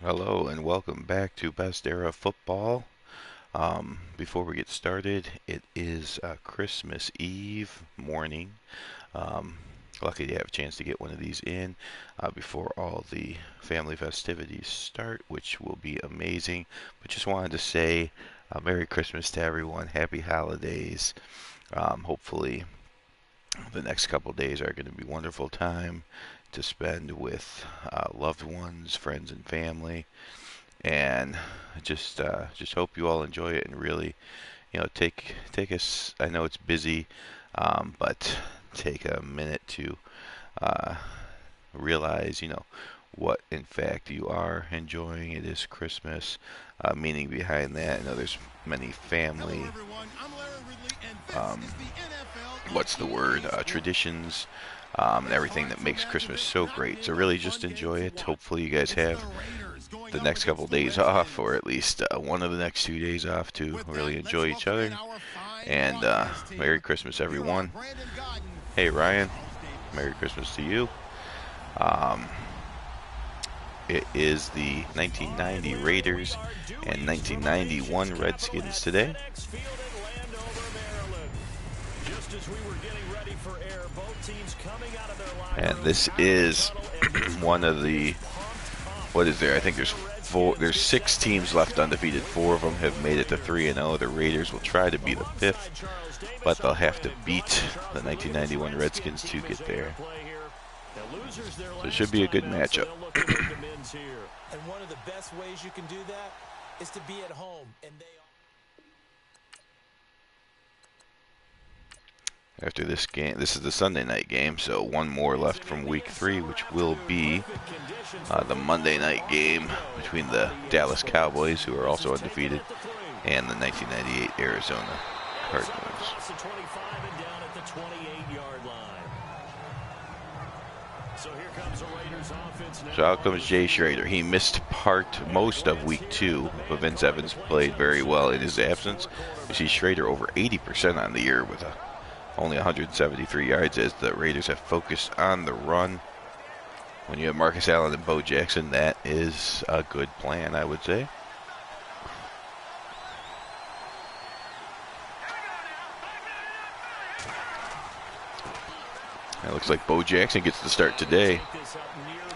Hello and welcome back to Best Era Football. Before we get started, it is Christmas Eve morning. Um, Lucky to have a chance to get one of these in before all the family festivities start, which will be amazing. But just wanted to say Merry Christmas to everyone, Happy Holidays. Hopefully, the next couple days are going to be wonderful time to spend with loved ones, friends, and family. And just hope you all enjoy it and really, take us. I know it's busy, but take a minute to uh, realize, what in fact you are enjoying. It is Christmas. Meaning behind that, I know there's many family. Um, what's the word? Traditions. And everything that makes Christmas so great. So really just enjoy it. Hopefully you guys have the next couple of days off, or at least one of the next 2 days off, to really enjoy each other. And Merry Christmas, everyone. Hey, Ryan. Merry Christmas to you. It is the 1990 Raiders and 1991 Redskins today. And this is one of the, what is there? I think there's 6 teams left undefeated. 4 of them have made it to 3-0. The Raiders will try to be the 5th, but they'll have to beat the 1991 Redskins to get there. So it should be a good matchup. And one of the best ways you can do that is to be at home. After this game, this is the Sunday night game, so one more left from Week 3, which will be the Monday night game between the Dallas Cowboys, who are also undefeated, and the 1998 Arizona Cardinals. So out comes Jay Schrader. He missed most of Week 2, but Vince Evans played very well in his absence. You see Schrader over 80% on the year with only 173 yards, as the Raiders have focused on the run. When you have Marcus Allen and Bo Jackson, that is a good plan, I would say. It looks like Bo Jackson gets the start today,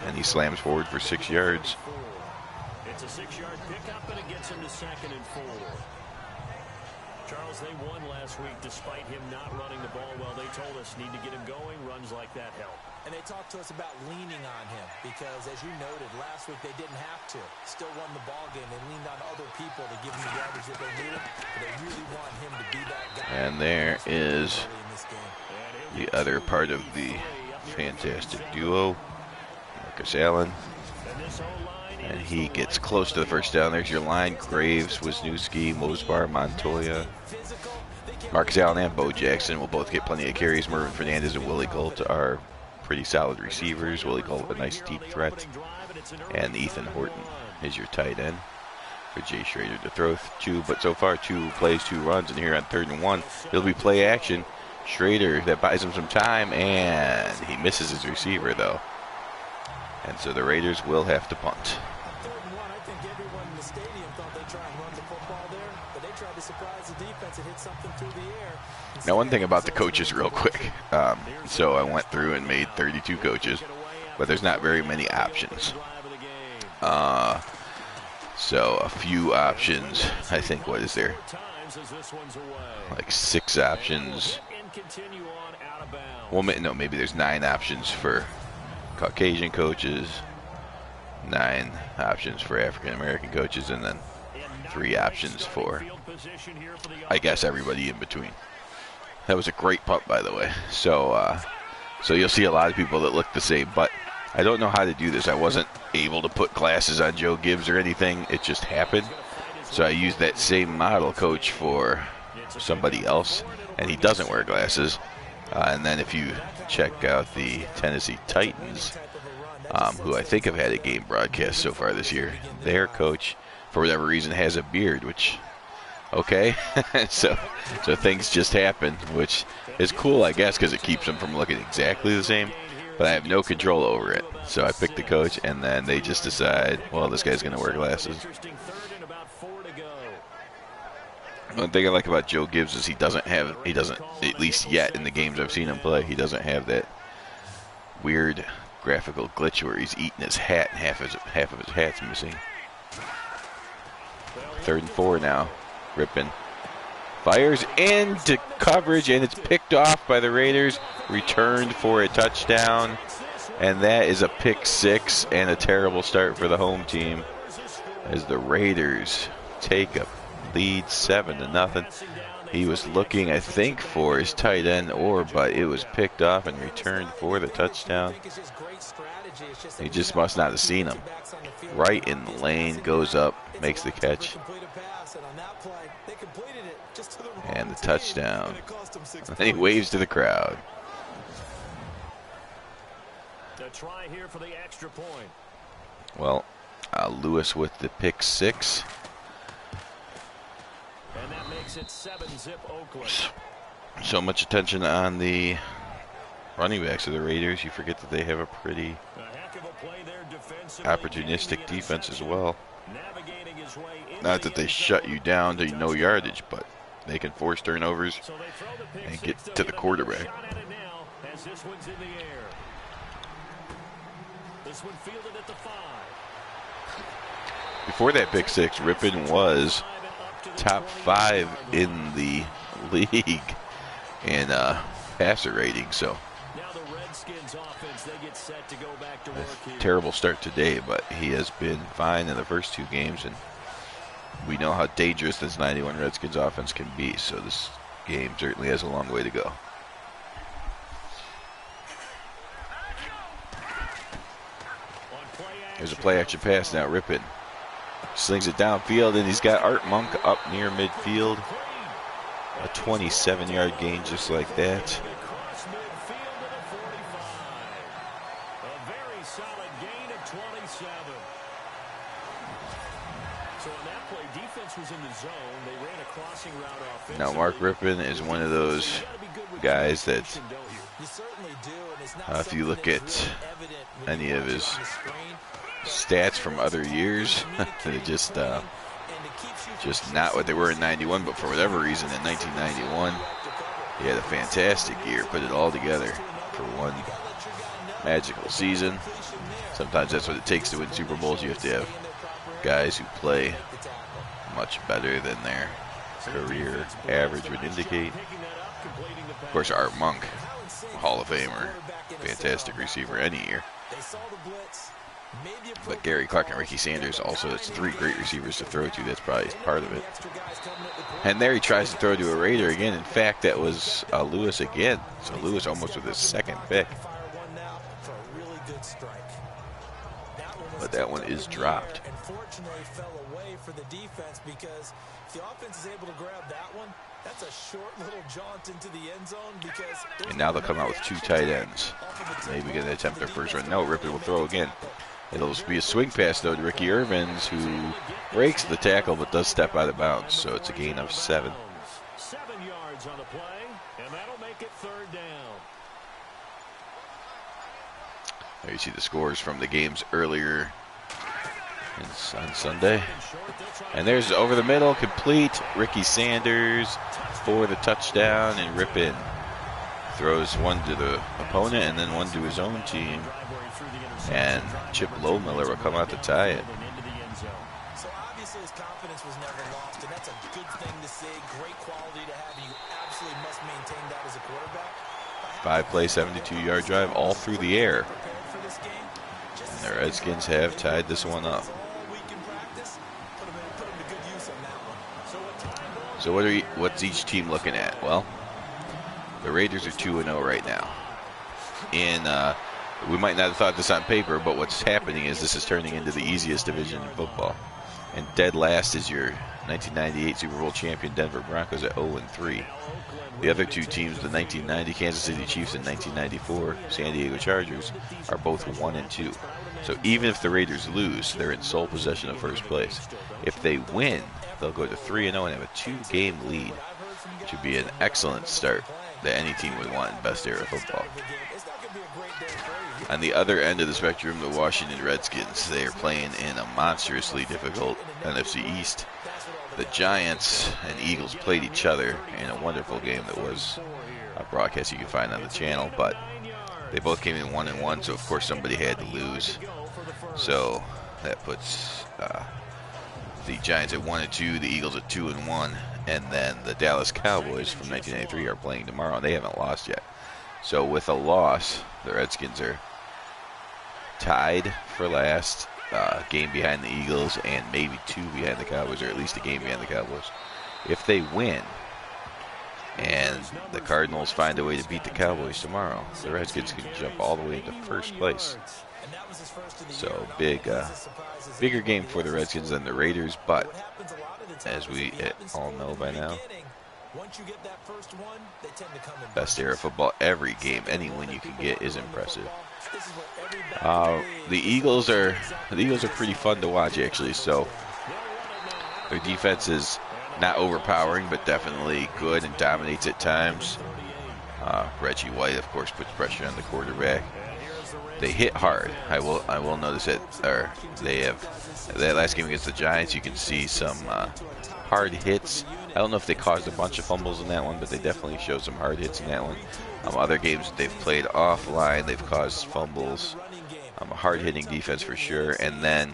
and he slams forward for 6 yards. It's a 6-yard pickup, and it gets him to 2nd and 4. Charles, they won last week despite him not running the ball well. They told us need to get him going. Runs like that help. And they talked to us about leaning on him because, as you noted, last week they didn't have to. Still won the ball game. They leaned on other people to give them the yardage that they needed. But they really want him to be that guy. And there is the other part of the fantastic duo, Marcus Allen. And he gets close to the first down. There's your line: Graves, Wisniewski, Mosbar, Montoya. Marcus Allen and Bo Jackson will both get plenty of carries. Mervin Fernandez and Willie Gold are pretty solid receivers. Willie Gold, a nice deep threat. And Ethan Horton is your tight end for Jay Schrader to throw to. But so far, 2 plays, 2 runs. And here on 3rd and 1, it'll be play action. Schrader, that buys him some time, and he misses his receiver, though. And so the Raiders will have to punt. Now, one thing about the coaches real quick. So I went through and made 32 coaches, but there's not very many options. So a few options. I think, what is there? Like 6 options. Well, no, maybe there's 9 options for Caucasian coaches, 9 options for African American coaches, and then 3 options for, I guess, everybody in between. That was a great punt, by the way. So you'll see a lot of people that look the same, but I don't know how to do this. I wasn't able to put glasses on Joe Gibbs or anything. It just happened. So I used that same model coach for somebody else, and he doesn't wear glasses. And then if you check out the Tennessee Titans, who I think have had a game broadcast so far this year, their coach, for whatever reason, has a beard, which, okay. so things just happen, which is cool, I guess, because it keeps them from looking exactly the same. but I have no control over it. So I pick the coach, and then they just decide, well, this guy's going to wear glasses. One thing I like about Joe Gibbs is he doesn't, at least yet in the games I've seen him play, he doesn't have that weird graphical glitch where he's eating his hat and half of his hat's missing. 3rd and 4 now. Rippon fires into coverage, and it's picked off by the Raiders. Returned for a touchdown, and that is a pick 6 and a terrible start for the home team as the Raiders take a lead 7-0. He was looking, I think, for his tight end but it was picked off and returned for the touchdown. He just must not have seen him. Right in the lane, goes up, makes the catch. And the touchdown. And then he waves to the crowd. Try here for the extra point. Well, Lewis with the pick 6. And that makes it 7-zip Oakland. So much attention on the running backs of the Raiders. You forget that they have a pretty opportunistic defense as well. Not that they shut you down to no yardage, but they can force turnovers and get to the quarterback. This one's in the air. This one fielded at the 5. Before that pick 6, Rippon was top 5 in the league in passer rating. So now the Redskins offense, they get set to go back to work here. Terrible start today, but he has been fine in the first 2 games, and we know how dangerous this 91 Redskins offense can be. So this game certainly has a long way to go. There's a play action pass now. Rippon slings it downfield, and he's got Art Monk up near midfield. A 27-yard gain just like that. Now Mark Rippon is one of those guys that if you look at any of his stats from other years, they're just not what they were in 91, but for whatever reason in 1991 he had a fantastic year, put it all together for one magical season. Sometimes that's what it takes to win Super Bowls. You have to have guys who play much better than their career average would indicate. Of course, Art Monk, Hall of Famer, fantastic receiver any year. But Gary Clark and Ricky Sanders also, it's 3 great receivers to throw to. That's probably part of it. And there he tries to throw to a Raider again. In fact, that was Lewis again. So Lewis almost with his 2nd pick. But that one is dropped. Unfortunately, fell away for the defense because if the offense is able to grab that one, that's a short little jaunt into the end zone. Because and now they'll come out with 2 tight ends. Maybe going to attempt their first run. No, Rippon will throw again. It'll be a swing pass, though, to Ricky Irvins, who breaks the tackle but does step out of bounds. So it's a gain of 7. 7 yards on the play, and that'll make it 3rd down. There you see the scores from the games earlier on Sunday. And there's over the middle, complete. Ricky Sanders for the touchdown, and Rippon throws one to the opponent and then one to his own team. And Chip Lowmiller will come out to tie it. So obviously his confidence was never lost, and that's a good thing to see. Great quality to have, and you absolutely must maintain that as a quarterback. 5-play, 72-yard drive all through the air. And the Redskins have tied this one up. So what's each team looking at? Well, the Raiders are 2-0 right now. We might not have thought this on paper, but what's happening is this is turning into the easiest division in football. And dead last is your 1998 Super Bowl champion Denver Broncos at 0-3. The other 2 teams, the 1990 Kansas City Chiefs and 1994 San Diego Chargers, are both 1-2. So even if the Raiders lose, they're in sole possession of first place. If they win, they'll go to 3-0 and have a 2-game lead, which would be an excellent start that any team would want in best era football. On the other end of the spectrum, the Washington Redskins, they are playing in a monstrously difficult NFC East. The Giants and Eagles played each other in a wonderful game that was a broadcast you can find on the channel, but they both came in 1-1, so of course somebody had to lose. So that puts the Giants at 1-2, the Eagles at 2-1, and then the Dallas Cowboys from 1993 are playing tomorrow, and they haven't lost yet. So with a loss, the Redskins are tied for last, game behind the Eagles, and maybe 2 behind the Cowboys, or at least a game behind the Cowboys. If they win, and the Cardinals find a way to beat the Cowboys tomorrow, the Redskins can jump all the way into first place. So bigger game for the Redskins than the Raiders, but as we all know by now, best era of football, every game, any win you can get is impressive. The Eagles are pretty fun to watch, actually. So their defense is not overpowering, but definitely good and dominates at times. Reggie White, of course, puts pressure on the quarterback. They hit hard. I will notice that. Or they have that last game against the Giants. You can see some hard hits. I don't know if they caused a bunch of fumbles in that one, but they definitely showed some hard hits in that one. Other games that they've played offline, they've caused fumbles. A hard-hitting defense for sure, and then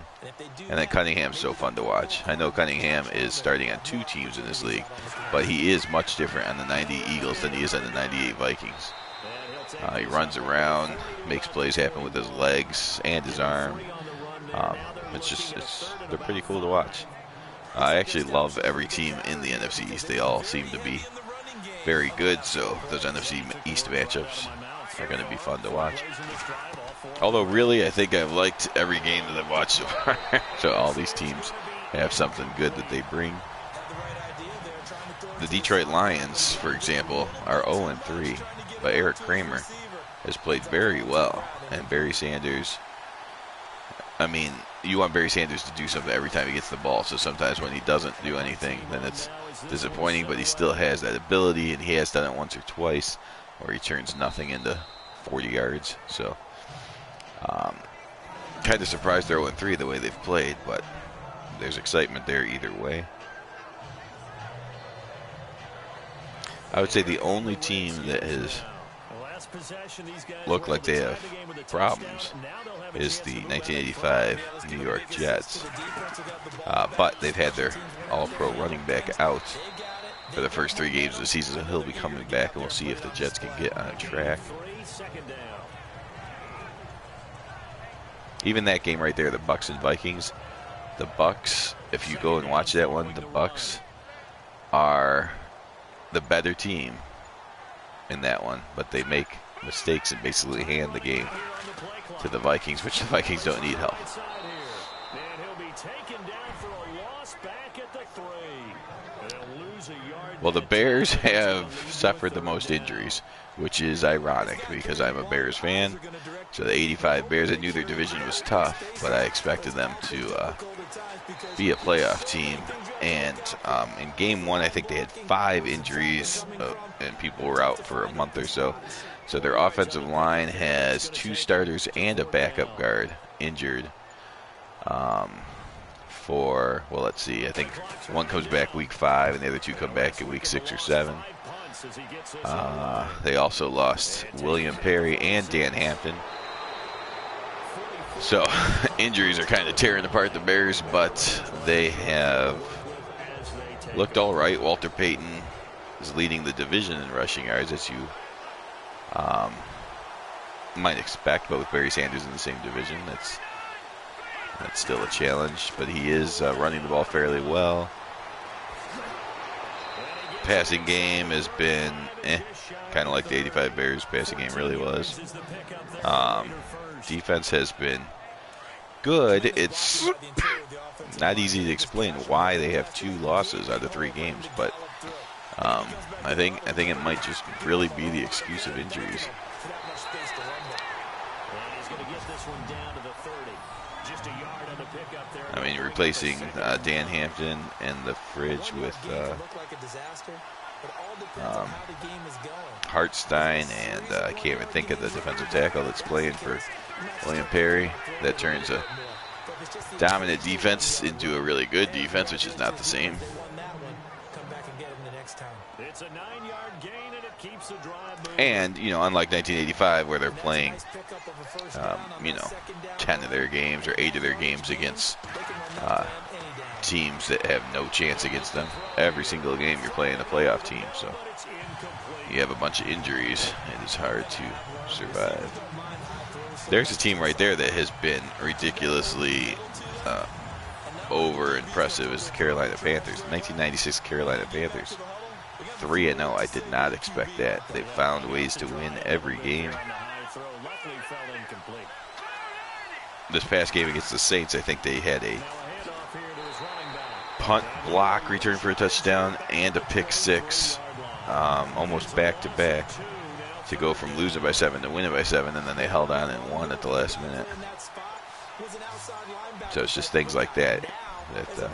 Cunningham's so fun to watch. I know Cunningham is starting on 2 teams in this league, but he is much different on the 90 Eagles than he is on the 98 Vikings. He runs around, makes plays happen with his legs and his arm. They're pretty cool to watch. I actually love every team in the NFC East. They all seem to be very good, so those NFC East matchups are going to be fun to watch. Although, really, I think I've liked every game that I've watched so far. So all these teams have something good that they bring. The Detroit Lions, for example, are 0-3, but Eric Kramer has played very well. And Barry Sanders, I mean, you want Barry Sanders to do something every time he gets the ball. So sometimes when he doesn't do anything, then it's disappointing, but he still has that ability, and he has done it once or twice where he turns nothing into 40 yards. So kind of surprised they're 0-3 the way they've played, but there's excitement there either way. I would say the only team that has looked like they have problems is the 1985 New York Jets. But they've had their all-pro running back out for the first 3 games of the season, so he'll be coming back, and we'll see if the Jets can get on track. Even that game right there, the Bucs and Vikings, the Bucs, if you go and watch that one, the Bucs are the better team in that one, but they make mistakes and basically hand the game to the Vikings, which the Vikings don't need help. Well, the Bears have suffered the most injuries, which is ironic because I'm a Bears fan. So the 85 Bears, I knew their division was tough, but I expected them to be a playoff team. And in game 1, I think they had 5 injuries, and people were out for a month or so. So their offensive line has 2 starters and a backup guard injured. Let's see, I think one comes back week 5 and the other 2 come back in week 6 or 7. They also lost William Perry and Dan Hampton. So injuries are kind of tearing apart the Bears, but they have looked all right. Walter Payton is leading the division in rushing yards, as you might expect, but with Barry Sanders in the same division, that's still a challenge, but he is running the ball fairly well. Passing game has been kind of like the 85 Bears passing game really was. Defense has been good. It's not easy to explain why they have 2 losses out of 3 games, but I think it might just really be the excuse of injuries. I mean, replacing Dan Hampton and the fridge with Hartstein, and I can't even think of the defensive tackle that's playing for William Perry. That turns a dominant defense into a really good defense, which is not the same. It's a 9-yard gain, and it keeps the drive moving. And, you know, unlike 1985 where they're playing, you know, 10 of their games or 8 of their games against teams that have no chance against them. Every single game you're playing a playoff team, so you have a bunch of injuries. It is hard to survive. There's a team right there that has been ridiculously over impressive is the Carolina Panthers. 1996 Carolina Panthers. 3-0. I did not expect that. They found ways to win every game. This past game against the Saints, I think they had a punt block return for a touchdown and a pick six, almost back to back, to go from losing by 7 to winning by 7, and then they held on and won at the last minute. So it's just things like that that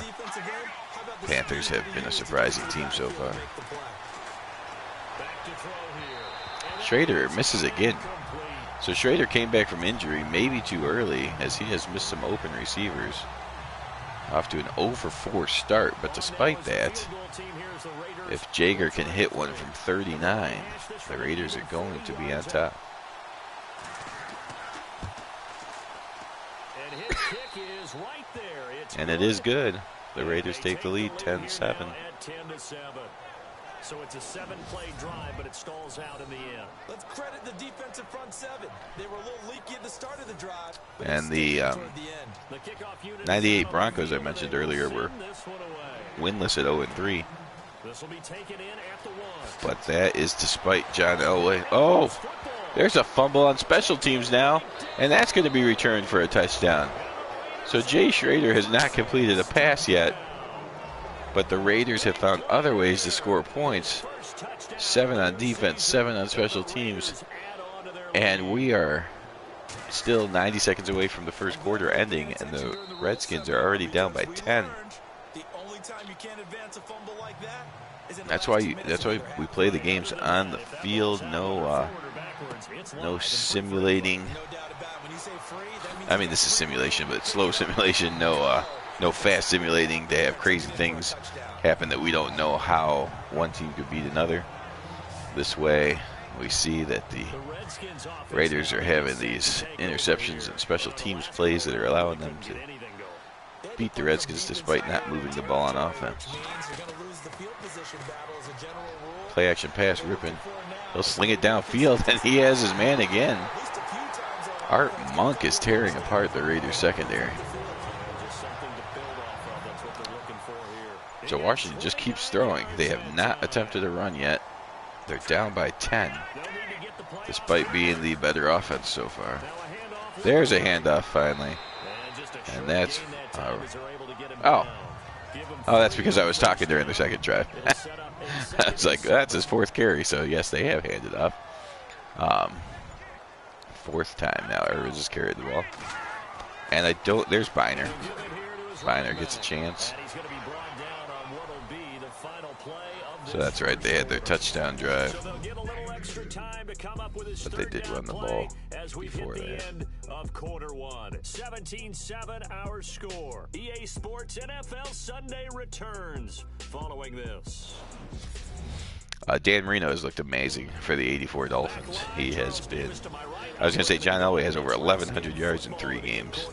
Panthers have been a surprising team so far. Schrader misses again. So Schrader came back from injury maybe too early, as he has missed some open receivers. Off to an 0-for-4 start, but despite that, if Jager can hit one from 39, the Raiders are going to be on top. And it is good. The Raiders take the lead 10-7. So it's a 7-play drive, but it stalls out in the end. Let's credit the defensive front seven. They were a little leaky at the start of the drive. And the 98 Broncos I mentioned earlier were winless at 0-3. This will be taken in at the 1. But that is despite John Elway. Oh, there's a fumble on special teams now, and that's going to be returned for a touchdown. So Jay Schrader has not completed a pass yet, but the Raiders have found other ways to score points. 7 on defense, 7 on special teams, and we are still 90 seconds away from the first quarter ending, and the Redskins are already down by 10. That's why we play the games on the field. No simulating. I mean, this is simulation, but slow simulation. No fast simulating to have crazy things happen that we don't know how one team could beat another. This way, we see that the Raiders are having these interceptions and special teams plays that are allowing them to beat the Redskins despite not moving the ball on offense. Play action pass, Rippin. He'll sling it downfield, and he has his man again. Art Monk is tearing apart the Raiders secondary. So Washington just keeps throwing. They have not attempted a run yet. They're down by 10, despite being the better offense so far. There's a handoff finally. And that's... that's because I was talking during the second drive. I was like, that's his 4th carry. So, yes, they have handed off. 4th time now. Evans has carried the ball. And there's Biner. Biner gets a chance. So that's right, they had their touchdown drive, but they did run the ball before that. Of quarter 1, 17-7 our score. EA Sports NFL Sunday returns following this. Dan Marino has looked amazing for the 84 Dolphins. He has been, I was going to say John Elway has over 1,100 yards in 3 games,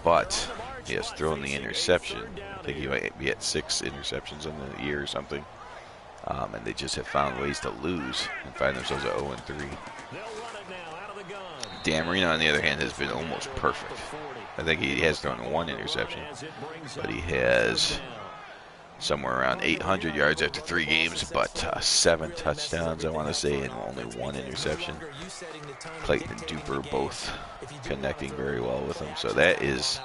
but he has thrown the interception. I think he might be at 6 interceptions in the year or something. And they just have found ways to lose and find themselves at 0-3. Dan Marino, on the other hand, has been almost perfect. I think he has thrown 1 interception, but he has somewhere around 800 yards after 3 games, but 7 touchdowns, I want to say, and only 1 interception. Clayton and Duper both connecting very well with him, so that is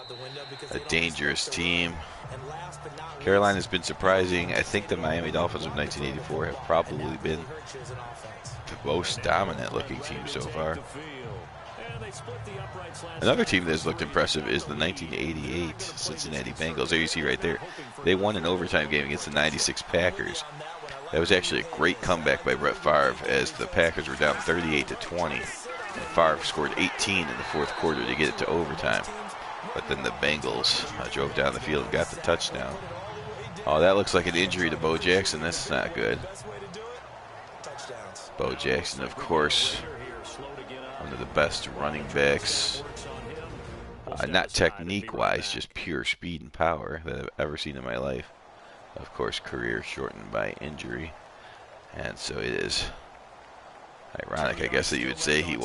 a dangerous team. Carolina's been surprising. I think the Miami Dolphins of 1984 have probably been the most dominant looking team so far. Another team that has looked impressive is the 1988 Cincinnati Bengals. There you see right there. They won an overtime game against the 96 Packers. That was actually a great comeback by Brett Favre as the Packers were down 38-20. And Favre scored 18 in the fourth quarter to get it to overtime. But then the Bengals drove down the field and got the touchdown. Oh, that looks like an injury to Bo Jackson. That's not good. Bo Jackson, of course, one of the best running backs. Not technique-wise, just pure speed and power that I've ever seen in my life. Of course, career shortened by injury. And so it is ironic, I guess, that you would say he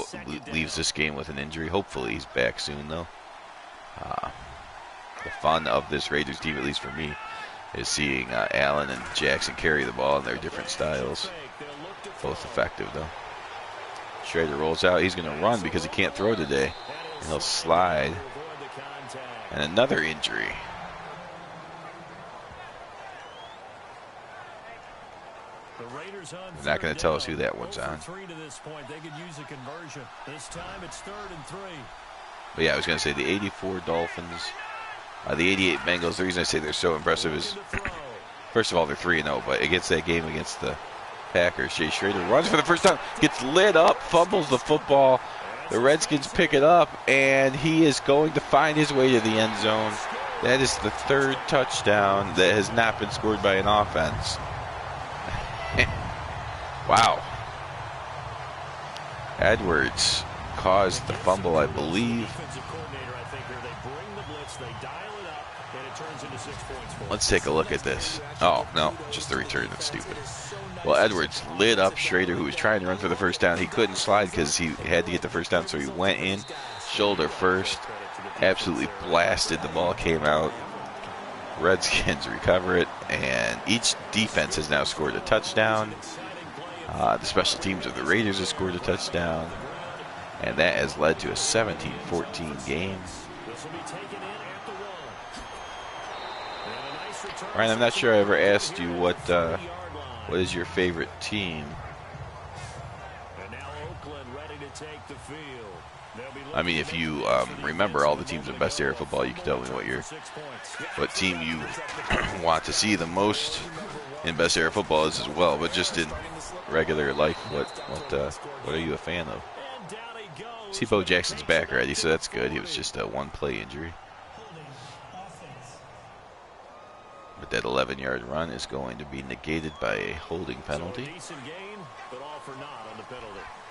leaves this game with an injury. Hopefully he's back soon, though. The fun of this Raiders team, at least for me, is seeing Allen and Jackson carry the ball in their different styles. Both effective, though. Schrader rolls out. He's going to run because he can't throw today. And he'll slide. And another injury. They're not going to tell us who that one's on. But yeah, I was going to say the 84 Dolphins, the 88 Bengals. The reason I say they're so impressive is, first of all, they're 3-0. But against that game against the Packers, Jay Schrader runs for the first time, gets lit up, fumbles the football. The Redskins pick it up, and he is going to find his way to the end zone. That is the third touchdown that has not been scored by an offense. Wow. Edwards caused the fumble, I believe. Let's take a look at this. Oh, no, just the return. That's stupid. Well, Edwards lit up Schrader, who was trying to run for the first down. He couldn't slide because he had to get the first down, so he went in, shoulder first, absolutely blasted. The ball came out. Redskins recover it, and each defense has now scored a touchdown. The special teams of the Raiders have scored a touchdown, and that has led to a 17-14 game. Ryan, I'm not sure I ever asked you what is your favorite team. I mean, if you remember all the teams in Best Era Football, you can tell me what team you want to see the most in Best Era Football is as well. But just in regular life, what are you a fan of? See, Bo Jackson's back already, so that's good. He was just a one-play injury. But that 11-yard run is going to be negated by a holding penalty.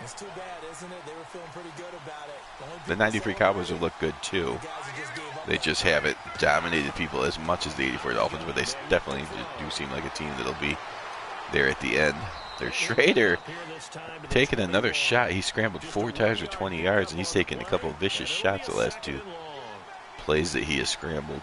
It's too bad, isn't it? They were feeling pretty good about it. The 93 Cowboys have looked good too. They just haven't dominated people as much as the 84 Dolphins, but they definitely do seem like a team that'll be there at the end. There's Schrader taking another shot. He scrambled 4 times for 20 yards, and he's taken a couple of vicious shots the last 2 plays that he has scrambled.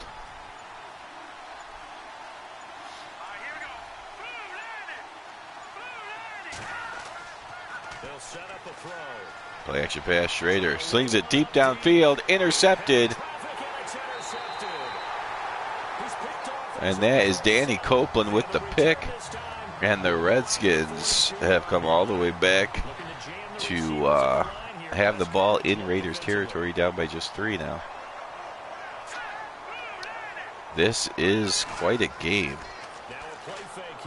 Play action pass, Schrader slings it deep downfield, intercepted. And that is Danny Copeland with the pick. And the Redskins have come all the way back to have the ball in Raiders territory, down by just 3 now. This is quite a game.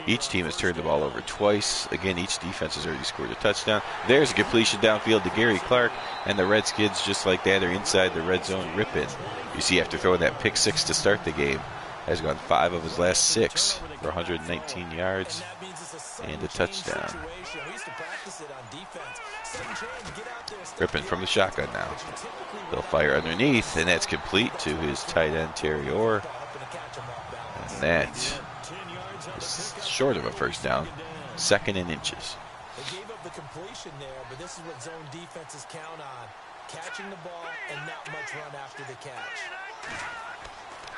Each team has turned the ball over twice. Again, each defense has already scored a touchdown. There's a completion downfield to Gary Clark, and the Redskins, just like that, are inside the red zone ripping. You see, after throwing that pick 6 to start the game, has gone 5 of his last 6 for 119 yards and a touchdown. Ripping from the shotgun now. They'll fire underneath, and that's complete to his tight end, Terry Orr. And that is short of a first down, 2nd and inches. They gave up the completion there, but this is what zone defenses count on. Catching the ball and not much run after the catch.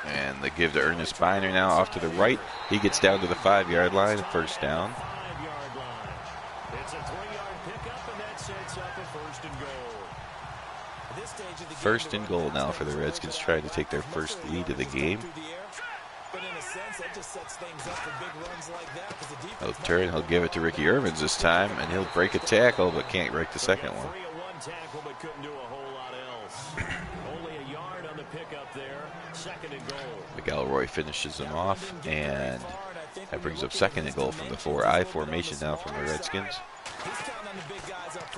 And they give to Ernest Biner now off to the right. He gets down to the 5-yard line, first down. It's a 3-yard pickup, and that sets up a 1st and goal. First and goal now for the Redskins, trying to take their first lead of the game. He'll turn, he'll give it to Ricky Irvins this time, and he'll break a tackle, but can't break the second one. McElroy finishes him off, and that brings up 2nd and goal from the 4-eye formation now from the Redskins.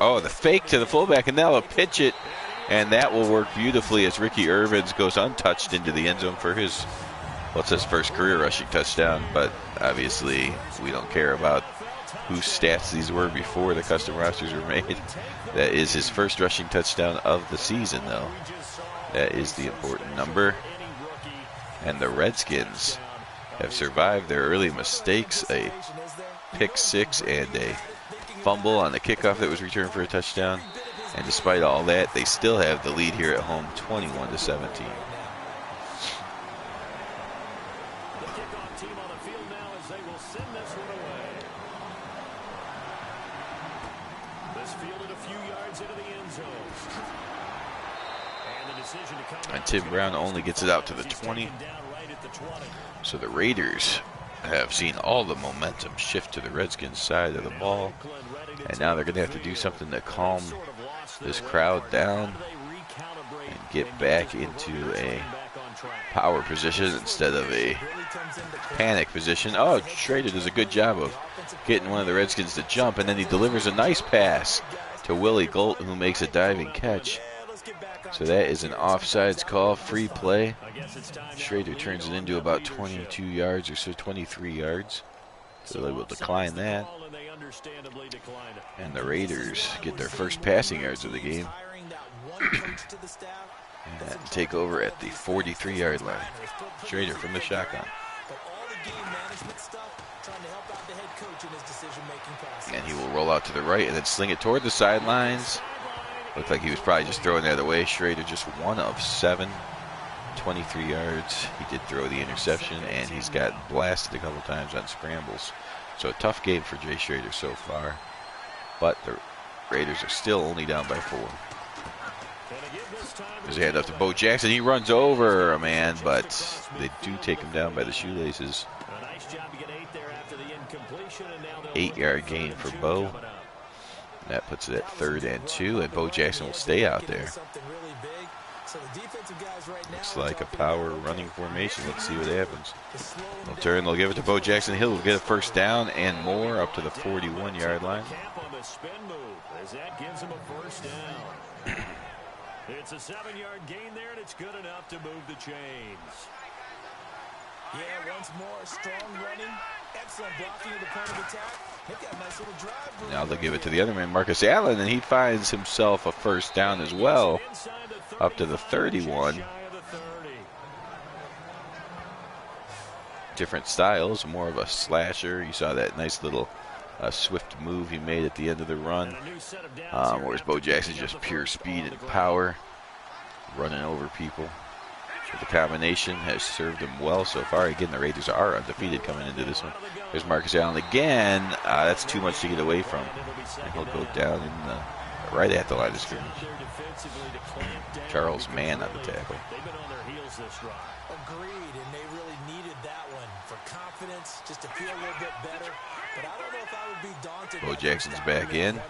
Oh, the fake to the fullback, and now a pitch it, and that will work beautifully as Ricky Irvins goes untouched into the end zone for his, what's his first career rushing touchdown. But obviously, we don't care about whose stats these were before the custom rosters were made. That is his first rushing touchdown of the season, though. That is the important number. And the Redskins have survived their early mistakes, a pick six and a fumble on the kickoff that was returned for a touchdown. And despite all that, they still have the lead here at home, 21-17. And Tim Brown only gets it out to the 20. So the Raiders have seen all the momentum shift to the Redskins side of the ball. And now they're going to have to do something to calm this crowd down and get back into a power position instead of a panic position. Oh, Schrader does a good job of getting one of the Redskins to jump, and then he delivers a nice pass to Willie Golt, who makes a diving catch. So that is an offsides call, free play. Schrader turns it into about 22 yards or so, 23 yards. So they will decline that. And the Raiders get their first passing yards of the game. And take over at the 43-yard line. Schrader from the shotgun. And he will roll out to the right and then sling it toward the sidelines. Looked like he was probably just throwing that away. Schrader just 1 of 7, 23 yards. He did throw the interception, and he's got blasted a couple times on scrambles. So a tough game for Jay Schrader so far. But the Raiders are still only down by 4. There's a hand up to Bo Jackson. He runs over a man, but they do take him down by the shoelaces. 8-yard gain for Bo. That puts it at 3rd and 2, and Bo Jackson will stay out there. Looks like a power running formation. Let's see what happens. They'll turn, they'll give it to Bo Jackson. He'll get a first down and more up to the 41-yard line. It's a 7-yard gain there, and it's good enough to move the chains. Yeah, once more, strong running, excellent blocking of the point of attack. They've got a nice little drive. Now they'll give it to the other man, Marcus Allen, and he finds himself a first down as well, up to the 31. Different styles, more of a slasher. You saw that nice little swift move he made at the end of the run. Whereas Bo Jackson just pure speed and power, running over people. So the combination has served him well so far. Again, the Raiders are undefeated coming into this one. There's Marcus Allen again. That's too much to get away from. And he'll go down in right at the line of scrimmage. Charles Mann on the tackle. Agreed, and they really needed that one for confidence, just to feel a little bit better. But I don't know if I would be daunted. Bo Jackson's back in.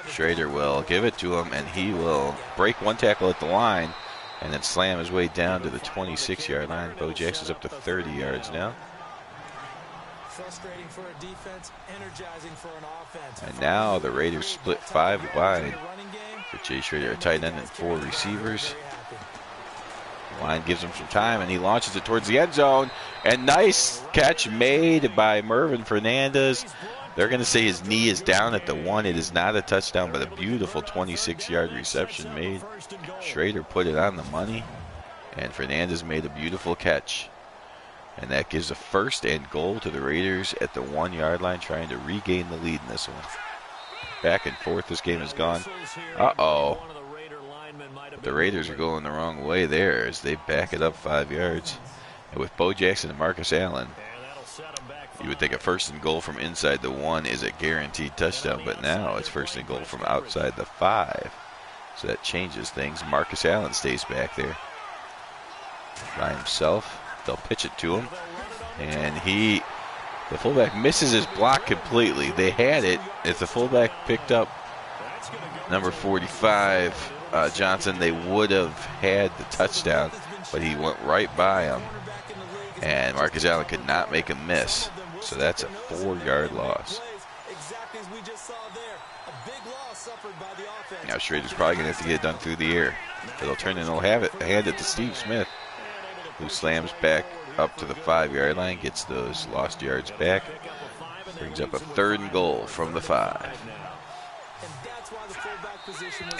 Schrader will give it to him, and he will break one tackle at the line and then slam his way down to the 26-yard line. Bo Jackson's up to 30 yards now. Frustrating for a defense, energizing for an offense. And now the Raiders split 5 wide for Jay Schrader, a tight end and 4 receivers. Line gives him some time, and he launches it towards the end zone. And nice catch made by Mervin Fernandez. They're going to say his knee is down at the 1. It is not a touchdown, but a beautiful 26-yard reception made. Schrader put it on the money, and Fernandez made a beautiful catch. And that gives a 1st and goal to the Raiders at the 1-yard line, trying to regain the lead in this one. Back and forth, this game has gone. Uh-oh. The Raiders are going the wrong way there as they back it up 5 yards. And with Bo Jackson and Marcus Allen, you would think a 1st and goal from inside the 1 is a guaranteed touchdown, but now it's 1st and goal from outside the 5. So that changes things. Marcus Allen stays back there by himself. They'll pitch it to him, and the fullback misses his block completely. They had it. If the fullback picked up number 45, Johnson, they would have had the touchdown, but he went right by him, and Marcus Allen could not make a miss. So that's a 4-yard loss. Exactly as we just saw Now Schrader's probably going to have to get it done through the air. It'll turn and they'll have it. Hand it to Steve Smith, who slams back up to the 5-yard line, gets those lost yards back, brings up a 3rd and goal from the 5.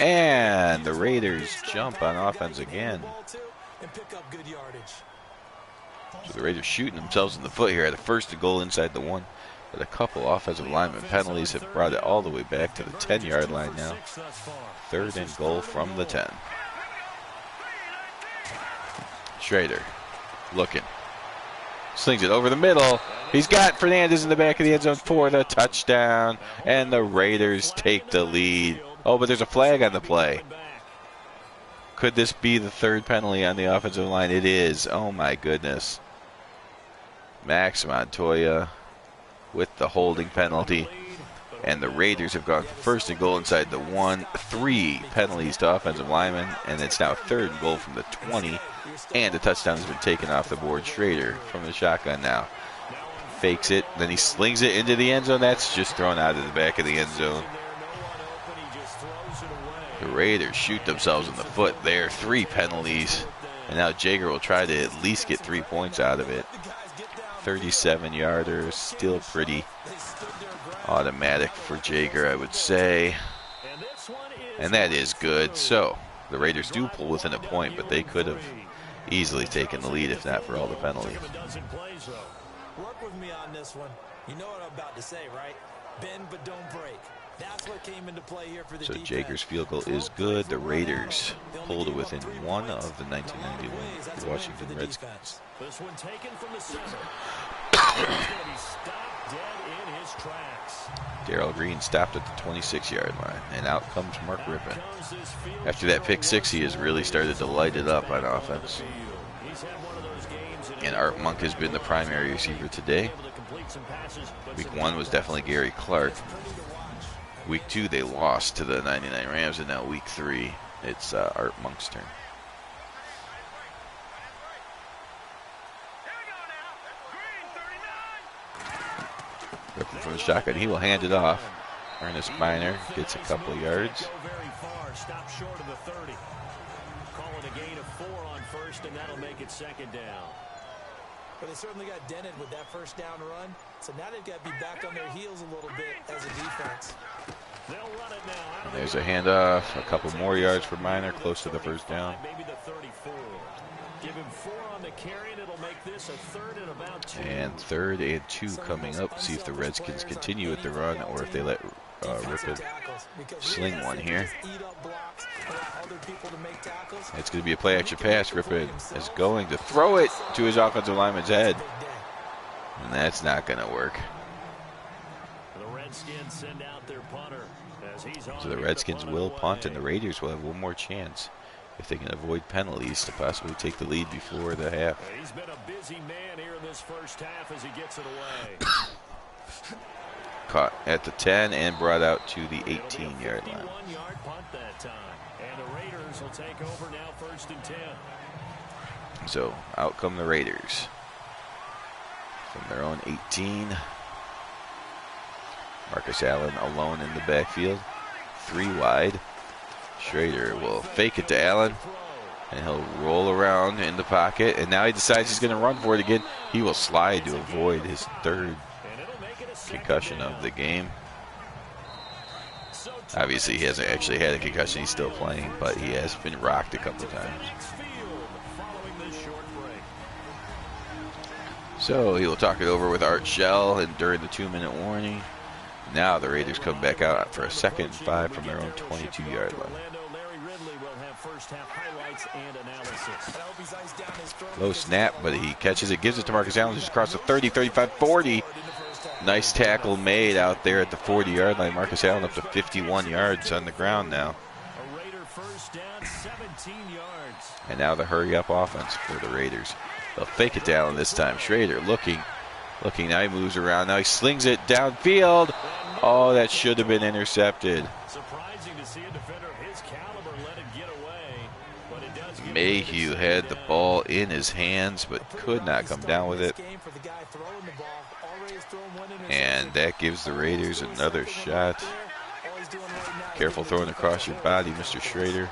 And the Raiders jump on offense again. So the Raiders shooting themselves in the foot here at a 1st and goal inside the 1. But a couple offensive lineman penalties have brought it all the way back to the 10-yard line now. 3rd and goal from the 10. Schrader looking. Slings it over the middle. He's got Fernandez in the back of the end zone for the touchdown. And the Raiders take the lead. Oh, but there's a flag on the play. Could this be the 3rd penalty on the offensive line? It is. Oh, my goodness. Max Montoya with the holding penalty. And the Raiders have gone 1st and goal inside the 1. 3 penalties to offensive linemen. And it's now 3rd and goal from the 20. And the touchdown has been taken off the board. Schrader from the shotgun now. Fakes it. Then he slings it into the end zone. That's just thrown out of the back of the end zone. The Raiders shoot themselves in the foot there. 3 penalties. And now Jager will try to at least get 3 points out of it. 37-yarder. Still pretty automatic for Jager, I would say. And that is good. So the Raiders do pull within a point, but they could have easily taken the lead if not for all the penalties. Work with me on this one. You know what I'm about to say, right? Bend but don't break. That's what came into play here for the defense. Jager's field goal is good. The Raiders pulled within 1 of the 1991 Washington Redskins. This one taken from the center. He's going to be stopped dead in his tracks. Darrell Green stopped at the 26-yard line, and out comes Mark Rippon. After that pick 6, he has really started to light it up on offense. And Art Monk has been the primary receiver today. Week 1 was definitely Gary Clark. Week 2, they lost to the 99 Rams, and now week 3, it's Art Monk's turn. Ripping from the shotgun, he will hand it off. Ernest Miner gets a couple yards. Stop short of the 30. Call it a gain of 4 on 1st, and that'll make it 2nd down. But they certainly got dented with that 1st down run. So now they've got to be back on their heels a little bit as a defense. They'll run it now. There's a handoff. A couple more yards for Miner, close to the 1st down. Maybe the 34. Give him 4 on the carry, and it'll make this a 3rd and about 2. And 3rd and 2 coming up. See if the Redskins continue with the run or if they let Rippon sling one here. It's going to be a play-action pass. Rippon is going to throw it to his offensive lineman's head. And that's not going to work. The Redskins send out their punter as he's on. So the Redskins will punt, and the Raiders will have one more chance if they can avoid penalties to possibly take the lead before the half. He's been a busy man here in this 1st half as he gets it away. Caught at the 10 and brought out to the 18-yard line. 51-yard punt that time. And the Raiders will take over now 1st and 10. So out come the Raiders from their own 18. Marcus Allen alone in the backfield. 3 wide. Schrader will fake it to Allen, and he'll roll around in the pocket. And now he decides he's going to run for it again. He will slide to avoid his 3rd concussion of the game. Obviously, he hasn't actually had a concussion. He's still playing, but he has been rocked a couple times. So he will talk it over with Art Shell and during the 2-minute warning. Now the Raiders come back out for a 2nd and 5 from their own 22-yard line. Low snap, but he catches it, gives it to Marcus Allen, just across the 30, 35, 40. Nice tackle made out there at the 40-yard line. Marcus Allen up to 51 yards on the ground now. And now the hurry-up offense for the Raiders. They'll fake it to Allen this time. Schrader looking. Now he moves around. Now he slings it downfield. Oh, that should have been intercepted. Surprising to see a defender of his caliber let it get away, but it does. Mayhew had the ball in his hands, but could not come down with it. And that gives the Raiders another shot Careful throwing across your body, Mr. Schrader.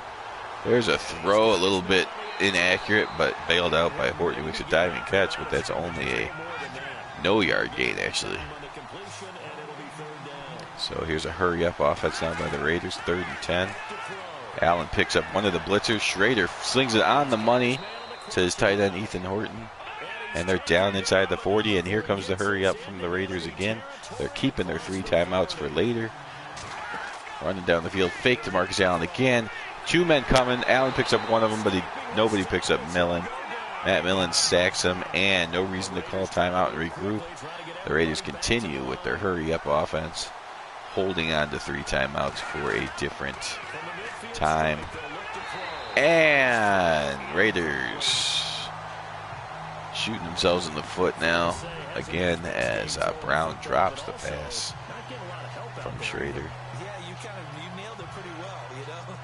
There's a throw, a little bit inaccurate, but bailed out by Horton, who makes a diving catch, but that's only a no-yard gain, actually. So here's a hurry-up offense now by the Raiders, 3rd and 10. Allen picks up one of the blitzers. Schrader slings it on the money to his tight end, Ethan Horton. And they're down inside the 40, and here comes the hurry-up from the Raiders again. They're keeping their 3 timeouts for later. Running down the field, fake to Marcus Allen again. 2 men coming. Allen picks up one of them, but nobody picks up Millen. Matt Millen sacks him, and no reason to call timeout and regroup. The Raiders continue with their hurry-up offense, holding on to 3 timeouts for a different time. And Raiders shooting themselves in the foot now, again, as Brown drops the pass from Schrader. You nailed it pretty well, you know.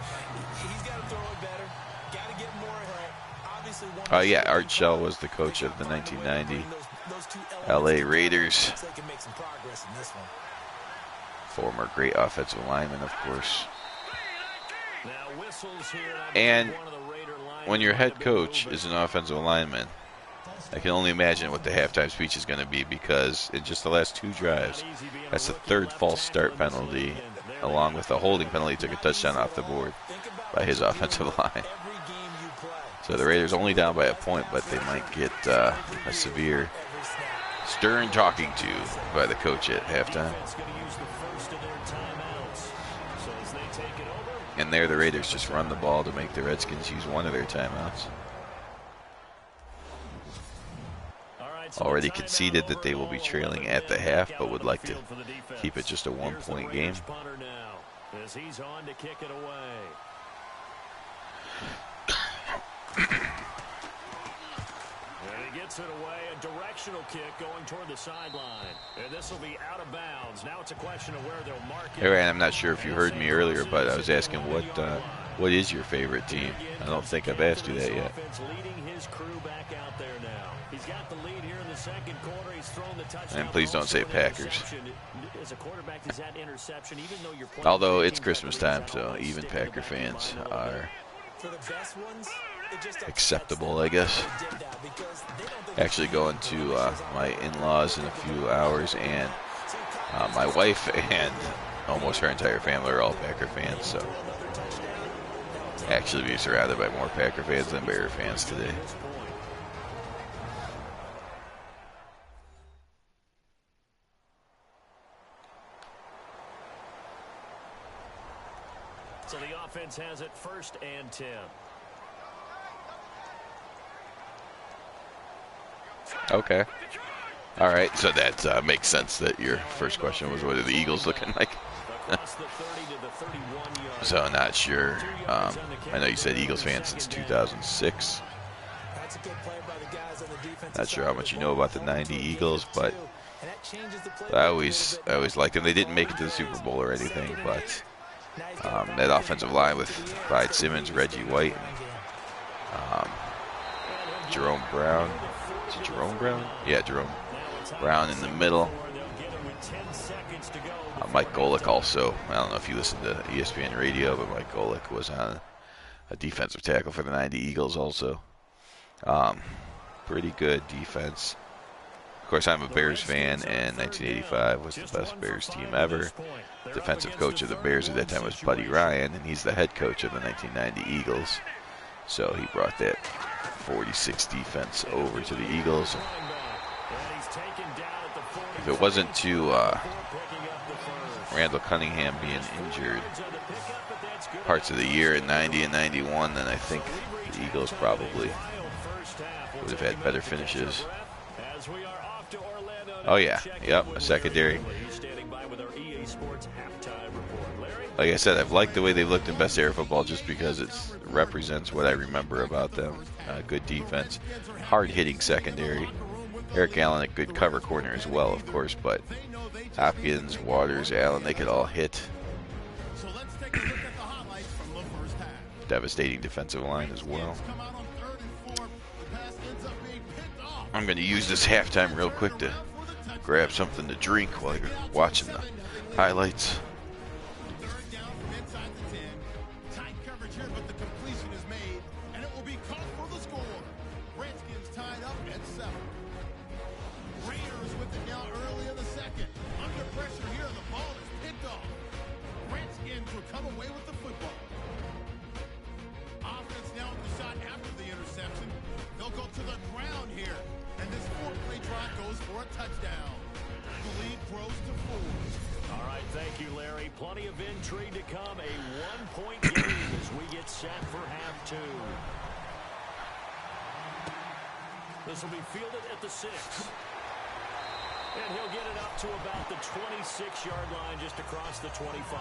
He's got to throw it better, got to get more help. Obviously, yeah, Art Shell was the coach of the 1990 LA Raiders. Former great offensive lineman, of course. And when your head coach is an offensive lineman, I can only imagine what the halftime speech is going to be, because in just the last 2 drives, that's the 3rd false start penalty, along with a holding penalty. Took a touchdown off the board by his offensive line. So the Raiders only down by a point, but they might get a severe, stern talking to by the coach at halftime. And there the Raiders just run the ball to make the Redskins use one of their timeouts. Already conceded that they will be trailing at the half, but would like to keep it just a 1-point game. As he's on to kick it away. And he gets it away, a directional kick going toward the sideline. And this will be out of bounds. Now it's a question of where they'll mark it. Hey, Ryan, I'm not sure if you heard me earlier, but I was asking what is your favorite team? I don't think I've asked you that yet. And please don't say Packers. Although it's Christmas time, so even Packer fans are acceptable, I guess. Actually going to my in-laws in a few hours, and my wife and almost her entire family are all Packer fans, so actually be surrounded by more Packer fans than Bear fans today. So the offense has it 1st and 10. Okay. All right, so that makes sense that your first question was, what are the Eagles looking like? So not sure. I know you said Eagles fan since 2006. Not sure how much you know about the 90 Eagles, but I always liked them. They didn't make it to the Super Bowl or anything, but that offensive line with Clyde Simmons, Reggie White, and Jerome Brown. Is it Jerome Brown? Yeah, Jerome Brown in the middle. Mike Golick also. I don't know if you listen to ESPN radio, but Mike Golick was on a defensive tackle for the 90 Eagles also. Pretty good defense. Of course, I'm a Bears fan, and 1985 was the best Bears team ever. Defensive coach of the Bears at that time was Buddy Ryan, and he's the head coach of the 1990 Eagles. So he brought that 46 defense over to the Eagles. If it wasn't to Randall Cunningham being injured parts of the year in 90 and 91, then I think the Eagles probably would have had better finishes. Oh yeah, yep, a secondary. Like I said, I've liked the way they've looked in Best Era Football just because it represents what I remember about them. Good defense, hard-hitting secondary. Eric Allen, a good cover corner as well, of course, but Hopkins, Waters, Allen, they could all hit. Devastating defensive line as well. I'm going to use this halftime real quick to grab something to drink while you're watching the highlights. touchdown. The lead grows to 4. All right, thank you, Larry. Plenty of intrigue to come. A one-point game as we get set for half 2. This will be fielded at the 6. And he'll get it up to about the 26-yard line, just across the 25.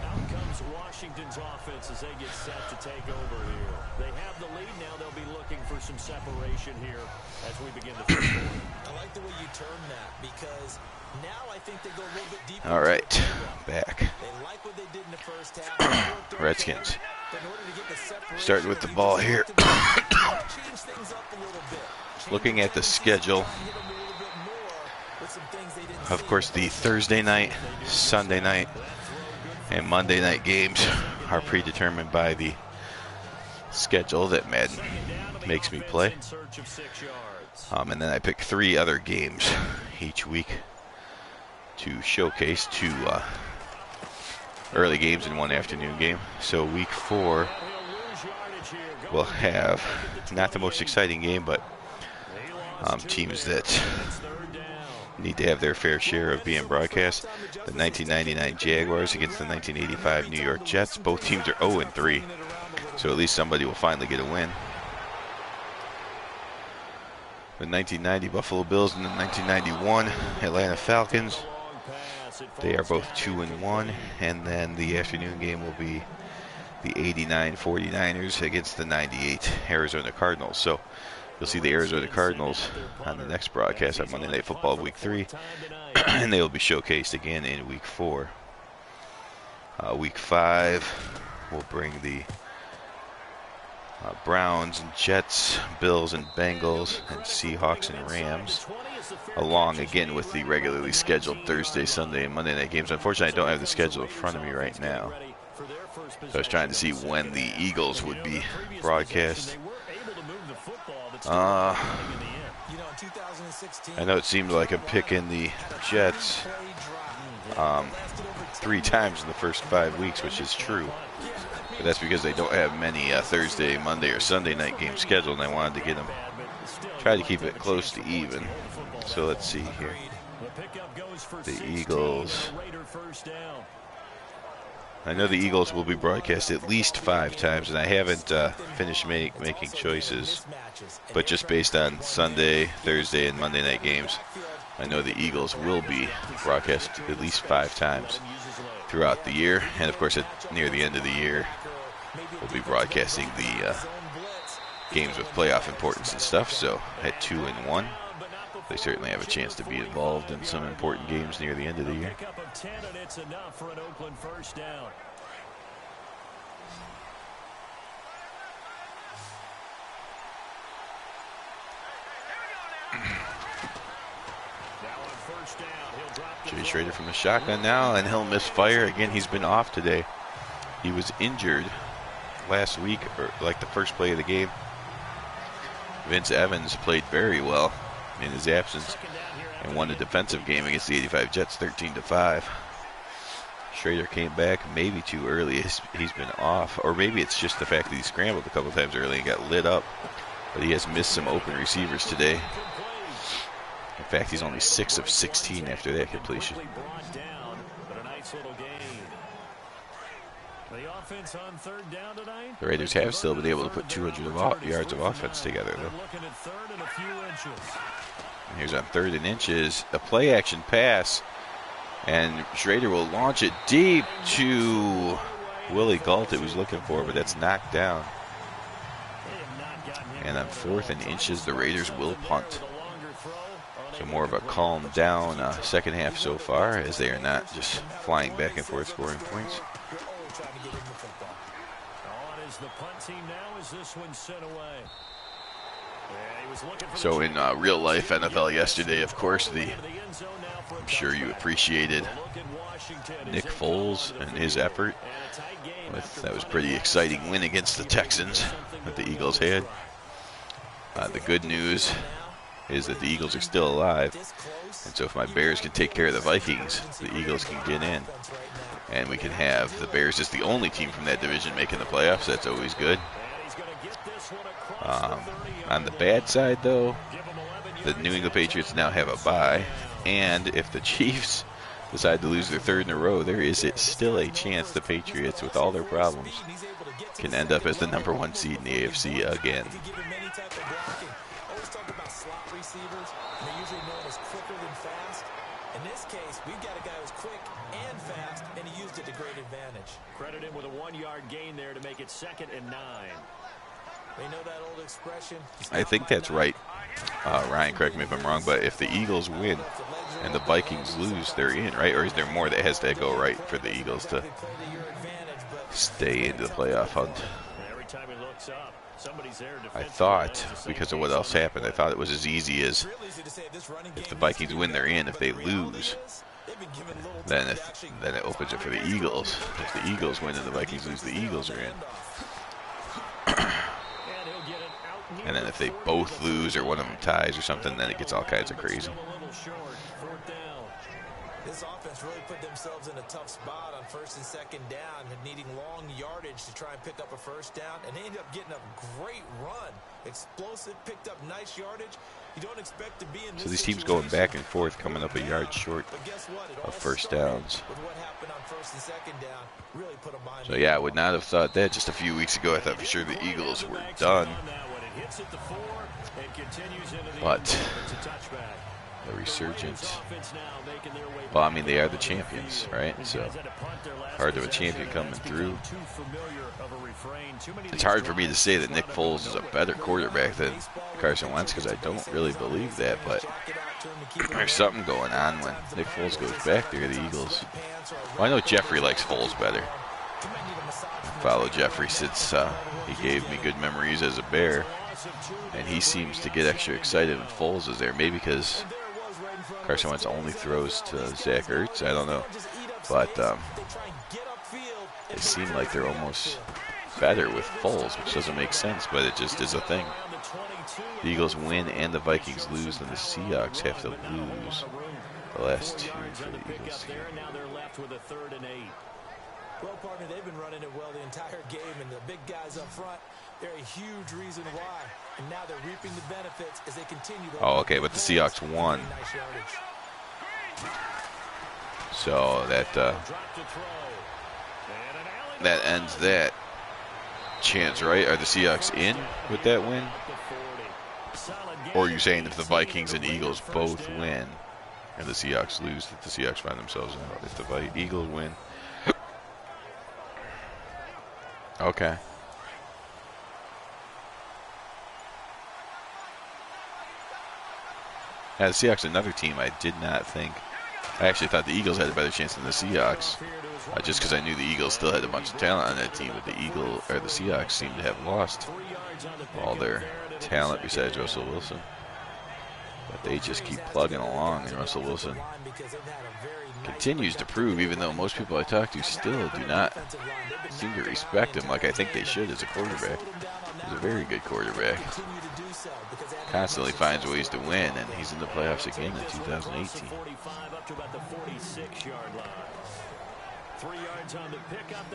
Out comes Washington's offense as they get set to take over here. They have the lead now. They'll be looking for some separation here as we begin the first quarter. I like the way you term that because now I think they go a little bit deeper. All right, back. They like what they did in the first half. Redskins. In order to get the separation, Starting with the ball here. change things up a little bit. Looking at the schedule, of course, the Thursday night, Sunday night, and Monday night games are predetermined by the schedule that Madden makes me play. And then I pick 3 other games each week to showcase 2 early games and 1 afternoon game. So week 4 will have not the most exciting game, but teams that need to have their fair share of being broadcast. The 1999 Jaguars against the 1985 New York Jets. Both teams are 0-3, so at least somebody will finally get a win. The 1990 Buffalo Bills and the 1991 Atlanta Falcons. They are both 2-1, and then the afternoon game will be the 89 49ers against the 98 Arizona Cardinals. So you'll see the Arizona Cardinals on the next broadcast on Monday Night Football Week 3, and they will be showcased again in Week 4. Week 5 will bring the Browns and Jets, Bills and Bengals, and Seahawks and Rams, along again with the regularly scheduled Thursday, Sunday, and Monday night games. Unfortunately, I don't have the schedule in front of me right now. So I was trying to see when the Eagles would be broadcast. I know it seemed like I'm picking the Jets 3 times in the first 5 weeks, which is true. But that's because they don't have many Thursday, Monday, or Sunday night games scheduled, and I wanted to get them, try to keep it close to even. So let's see here. The Eagles. I know the Eagles will be broadcast at least 5 times, and I haven't finished making choices. But just based on Sunday, Thursday, and Monday night games, I know the Eagles will be broadcast at least 5 times throughout the year. And of course, near the end of the year, we'll be broadcasting the games with playoff importance and stuff. So at 2-1, they certainly have a chance to be involved in some important games near the end of the year. Jay Schrader from the shotgun now, and he'll miss fire. Again, he's been off today. He was injured last week, or like the first play of the game. Vince Evans played very well in his absence and won a defensive game against the 85 Jets 13-5. Schrader came back maybe too early. He's been off, or maybe it's just the fact that he scrambled a couple times early and got lit up, but he has missed some open receivers today. In fact, he's only 6 of 16 after that completion. The Raiders have still been able to put 200 yards of offense together, though. And here's on 3rd and inches, a play action pass, and Schrader will launch it deep to Willie Gault. It was looking for, but that's knocked down. And on 4th and inches, the Raiders will punt. So more of a calm down second half so far, as they are not just flying back and forth scoring points. So in real life NFL yesterday, of course, I'm sure you appreciated Nick Foles and his effort. That was a pretty exciting win against the Texans that the Eagles had. The good news is that the Eagles are still alive, and so if my Bears can take care of the Vikings, the Eagles can get in, and we can have the Bears as the only team from that division making the playoffs. That's always good. On the bad side, though, the New England Patriots now have a bye, and if the Chiefs decide to lose their third in a row, there is still a chance the Patriots, with all their problems, can end up as the #1 seed in the AFC again. Always talk about slot receivers, and they're usually known as quicker than fast. In this case, we've got a guy who's quick and fast, and he used it to great advantage. Credit him with a 1-yard gain there to make it 2nd and 9. They know that old expression. I think that's right. Ryan, correct me if I'm wrong, but if the Eagles win and the Vikings lose, they're in, right? Or is there more that has to go right for the Eagles to stay into the playoff hunt? Every time he looks up, somebody's there. I thought, because of what else happened, I thought it was as easy as if the Vikings win, they're in. If they lose, then it opens it for the Eagles. If the Eagles win and the Vikings lose, the Eagles are in. And then if they both lose or one of them ties or something, then it gets all kinds of crazy. This offense really put themselves in a tough spot on 1st and 2nd down, needing long yardage to try and pick up a 1st down, and they ended up getting a great run. Explosive, picked up nice yardage. You don't expect to be in this. So these teams going back and forth, coming up a yard short of 1st downs. With what happened on 1st and 2nd down, really put them behind. So yeah, I would not have thought that just a few weeks ago. I thought for sure the Eagles were done. But the resurgence. Well, I mean, they are the champions, right? So hard of a champion coming through. It's hard for me to say that Nick Foles is a better quarterback than Carson Wentz because I don't really believe that, but there's something going on when Nick Foles goes back there, the Eagles. Well, I know Jeffrey likes Foles better. I followed Jeffrey since he gave me good memories as a Bear, and he seems to get extra excited when Foles is there. Maybe because Carson Wentz only throws to Zach Ertz, I don't know. But it seemed like they're almost better with Foles, which doesn't make sense, but it just is a thing. The Eagles win and the Vikings lose, and the Seahawks have to lose the last two for the Eagles. Now they're left with a 3rd and 8. Well, partner, they've been running it well the entire game, and the big guys up front, they're a huge reason why. And now they're reaping the benefits as they continue to. Oh, okay, but the Seahawks won. So that ends that chance, right? Are the Seahawks in with that win? Or are you saying if the Vikings and Eagles both win and the Seahawks lose, that the Seahawks find themselves out? If the Eagles win. Okay. Yeah, the Seahawks, another team I did not think. I actually thought the Eagles had a better chance than the Seahawks, just because I knew the Eagles still had a bunch of talent on that team. But the Seahawks seem to have lost all their talent besides Russell Wilson. But they just keep plugging along, and Russell Wilson continues to prove, even though most people I talk to still do not seem to respect him like I think they should as a quarterback. He's a very good quarterback. Constantly finds ways to win, and he's in the playoffs again in 2018.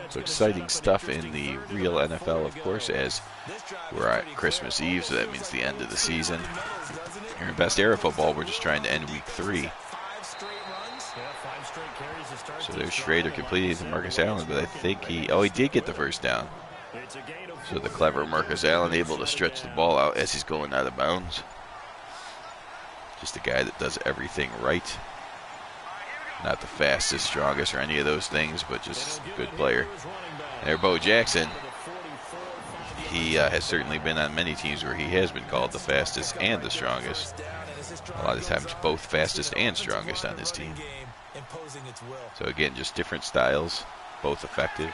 So exciting stuff in the real NFL, of course, as we're at Christmas Eve, so that means the end of the season. Here in Best Era Football, we're just trying to end Week 3. So there's Schrader completing to Marcus Allen, but I think he did get the 1st down. So the clever Marcus Allen able to stretch the ball out as he's going out of bounds. Just a guy that does everything right. Not the fastest, strongest, or any of those things, but just a good player. And there, Bo Jackson. He has certainly been on many teams where he has been called the fastest and the strongest. A lot of times both fastest and strongest on his team. So again, just different styles, both effective.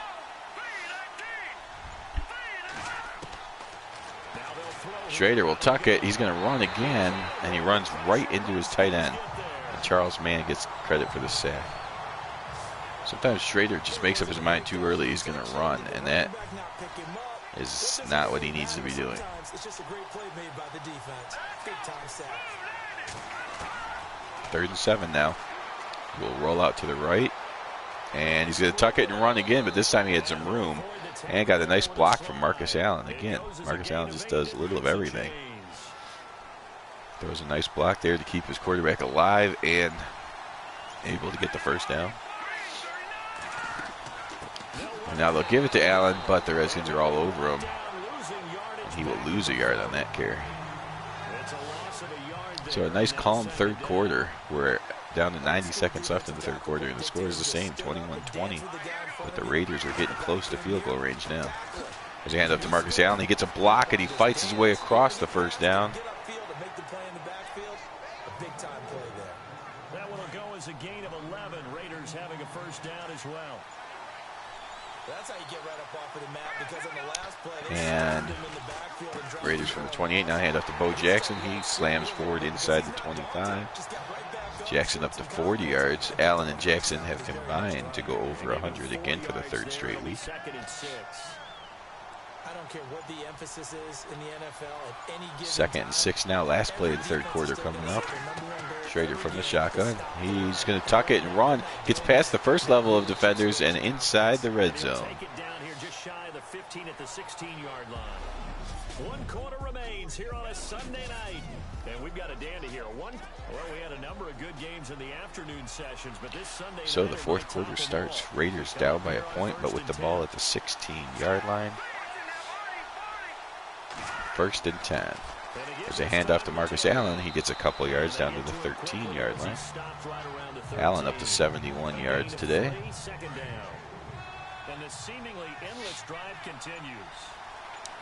Schrader will tuck it. He's going to run again, and he runs right into his tight end. And Charles Mann gets credit for the sack. Sometimes Schrader just makes up his mind too early he's going to run, and that is not what he needs to be doing. It's just a great play made by the defense. Big time sack. 3rd and 7 now. We'll roll out to the right. And he's going to tuck it and run again, but this time he had some room. And got a nice block from Marcus Allen. Again, Marcus Allen just does a little of everything. Throws a nice block there to keep his quarterback alive and able to get the first down. And now they'll give it to Allen, but the Redskins are all over him. And he will lose a yard on that carry. So a nice calm third quarter. We're down to 90 seconds left in the third quarter, and the score is the same, 21-20. But the Raiders are getting close to field goal range now. As he hands up to Marcus Allen, he gets a block and he fights his way across the first down. That one will go as a gain of 11. Raiders having a first down as well. That's how you get right up off of the map, because on the last play, and Raiders from the 28 now hand off to Bo Jackson. He slams forward inside the 25. Jackson up to 40 yards. Allen and Jackson have combined to go over 100 again for the third straight week. I don't care what the emphasis is in the NFL at any given Second and 6 now. Last play of the third quarter coming up. Schrader from the shotgun. He's going to tuck it and run. Gets past the first level of defenders and inside the red zone. Take it down here just shy of the 15 at the 16-yard line. 1 quarter remains here on a Sunday night. And we've got a dandy here. Well, we had a number of good games in the afternoon sessions, but this Sunday So night the fourth quarter starts. Raiders down by a point, but with the ball at the 16-yard line. First and 10. There's a handoff to Marcus Allen. He gets a couple yards down to the 13-yard line. Allen up to 71 yards today. And the seemingly endless drive continues.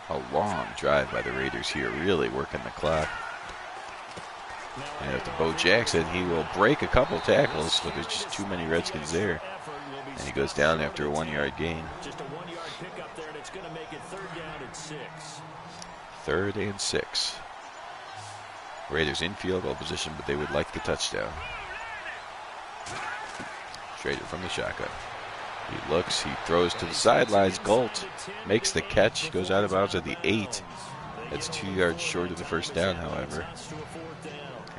A long drive by the Raiders here, really working the clock. And at the Bo Jackson, he will break a couple tackles, but there's just too many Redskins there. And he goes down after a 1-yard gain. Just a 1-yard pickup there, and it's going to make it third down and 6. Third and 6. Raiders in field goal position, but they would like the touchdown. Schrader from the shotgun. He looks, he throws to the sidelines. Galt makes the catch, goes out of bounds at the 8. That's 2 yards short of the first down, however.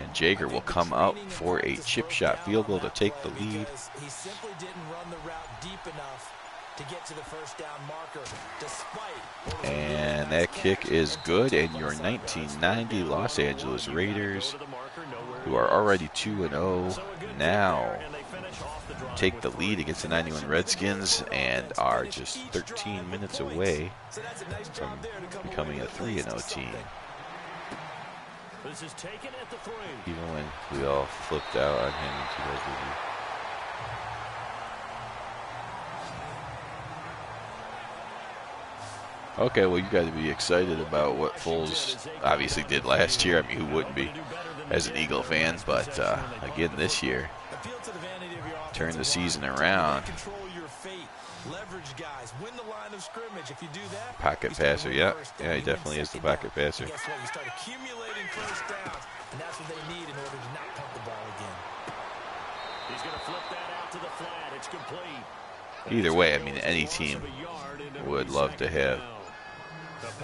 And Jager will come out for a chip shot field goal to take the lead. He simply didn't run the route deep enough to get to the first down marker, despite. And that kick is good, and your 1990 Los Angeles Raiders, who are already 2-0, now take the lead against the 91 Redskins and are just 13 minutes away from becoming a 3-0 team. This is taken at the 3. Even when we all flipped out on him in 2000. Okay, well, you got to be excited about what Foles obviously did last year. I mean, who wouldn't be as an Eagle fan? But again, this year, turn the season around. Leverage guys, win the line of scrimmage. If you do that, Pocket passer, yeah, he definitely is the pocket passer. Guess what? You start accumulating first downs, and that's what they need in order to not pump the ball again. He's going to flip that out to the flat. It's complete. Either way, I mean, any team would love to have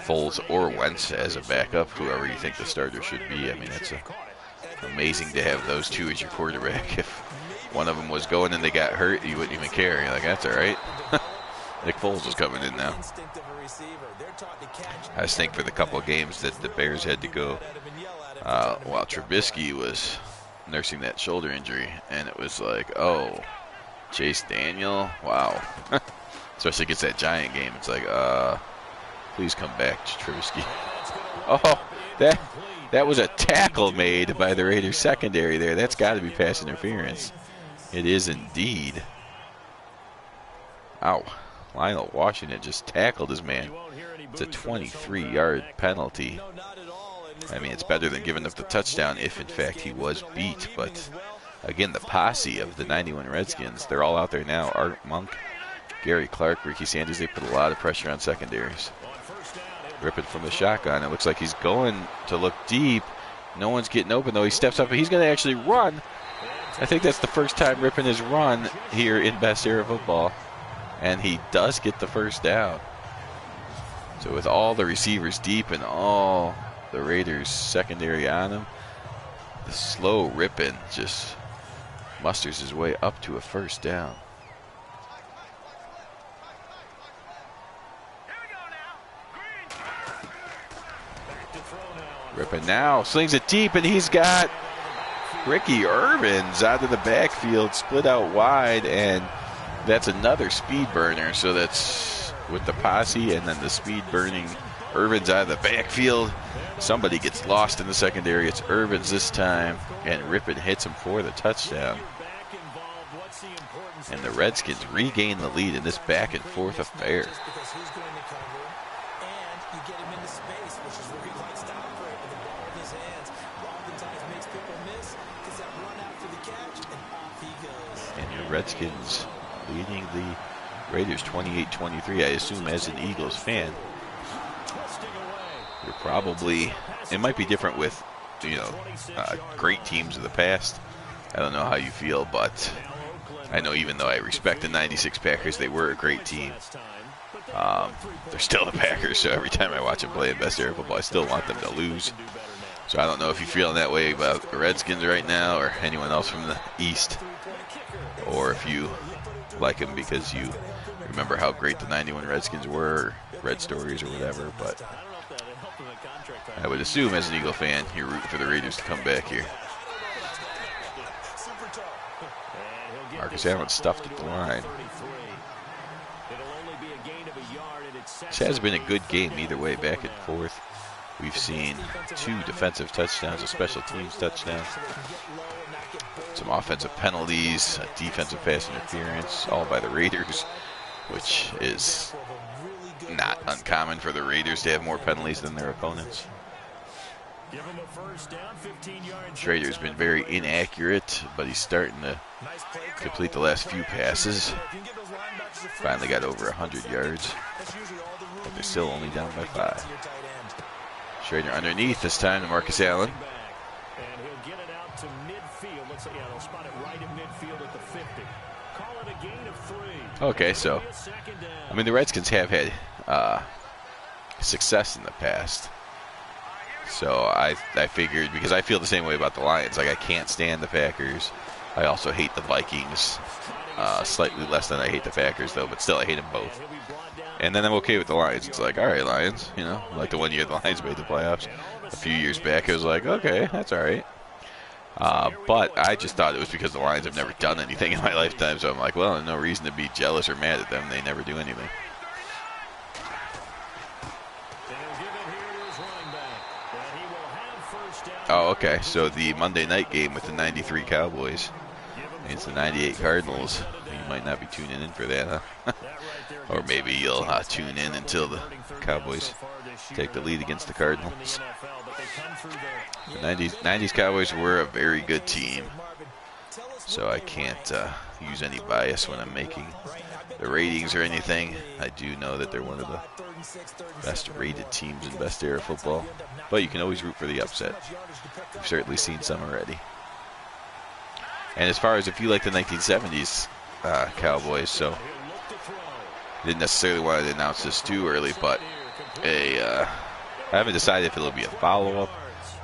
Foles or Wentz as a backup, whoever you think the starter should be. I mean, it's amazing to have those two as your quarterback. If one of them was going and they got hurt, you wouldn't even care. You're like, that's all right. Nick Foles is coming in now. I just think for the couple of games that the Bears had to go while Trubisky was nursing that shoulder injury, and it was like, oh, Chase Daniel, wow. Especially against that Giant game. It's like, please come back, Trubisky. Oh, that was a tackle made by the Raiders secondary there. That's got to be pass interference. It is indeed. Ow. Lionel Washington just tackled his man. It's a 23-yard penalty. I mean, it's better than giving up the touchdown if, in fact, he was beat. But, again, the posse of the 91 Redskins, they're all out there now. Art Monk, Gary Clark, Ricky Sanders, they put a lot of pressure on secondaries. Ripping from the shotgun. It looks like he's going to look deep. No one's getting open, though. He steps up, and he's going to actually run. I think that's the first time Rippon has run here in Best Era Football. And he does get the first down. So with all the receivers deep and all the Raiders secondary on him, the slow Rippon just musters his way up to a first down. Rippon now slings it deep, and he's got Ricky Irvins out of the backfield, split out wide, and that's another speed burner. So that's with the posse and then the speed burning Irvins out of the backfield. Somebody gets lost in the secondary. It's Irvins this time, and Rippon hits him for the touchdown. And the Redskins regain the lead in this back and forth affair. And your Redskins leading the Raiders 28-23. I assume as an Eagles fan, you're probably, it might be different with, great teams of the past. I don't know how you feel, but I know even though I respect the 96 Packers, they were a great team. They're still the Packers, so every time I watch them play in Best Era Football, I still want them to lose. So I don't know if you're feeling that way about the Redskins right now or anyone else from the East, or if you like them because you remember how great the 91 Redskins were, or Red Stories or whatever. But I would assume as an Eagle fan, you're rooting for the Raiders to come back here. Marcus Allen stuffed at the line. This has been a good game either way, back and forth. We've seen 2 defensive touchdowns, a special teams touchdown, some offensive penalties, a defensive pass interference, all by the Raiders, which is not uncommon for the Raiders to have more penalties than their opponents. Schrader's been very inaccurate, but he's starting to complete the last few passes. Finally got over 100 yards, but they're still only down by 5. Schrader underneath this time to Marcus Allen. And he'll get it out to midfield. They'll spot it right at midfield at the 50. Call it a gain of 3. Okay, so, I mean, the Redskins have had success in the past. So I figured, because I feel the same way about the Lions. Like, I can't stand the Packers. I also hate the Vikings. Slightly less than I hate the Packers, though, but still I hate them both. And then I'm okay with the Lions. It's like, all right, Lions, like the one year the Lions made the playoffs a few years back. It was like, okay, that's all right. But I just thought it was because the Lions have never done anything in my lifetime. So I'm like, well, there's no reason to be jealous or mad at them. They never do anything. Oh, okay. So the Monday night game with the 93 Cowboys against the 98 Cardinals. You might not be tuning in for that, huh? Or maybe you'll tune in until the Cowboys take the lead against the Cardinals. The 90s Cowboys were a very good team, so I can't use any bias when I'm making the ratings or anything. I do know that they're one of the best rated teams in Best Era Football, but you can always root for the upset. We've certainly seen some already. And as far as if you like the 1970s Cowboys, so I didn't necessarily want to announce this too early, but I haven't decided if it'll be a follow-up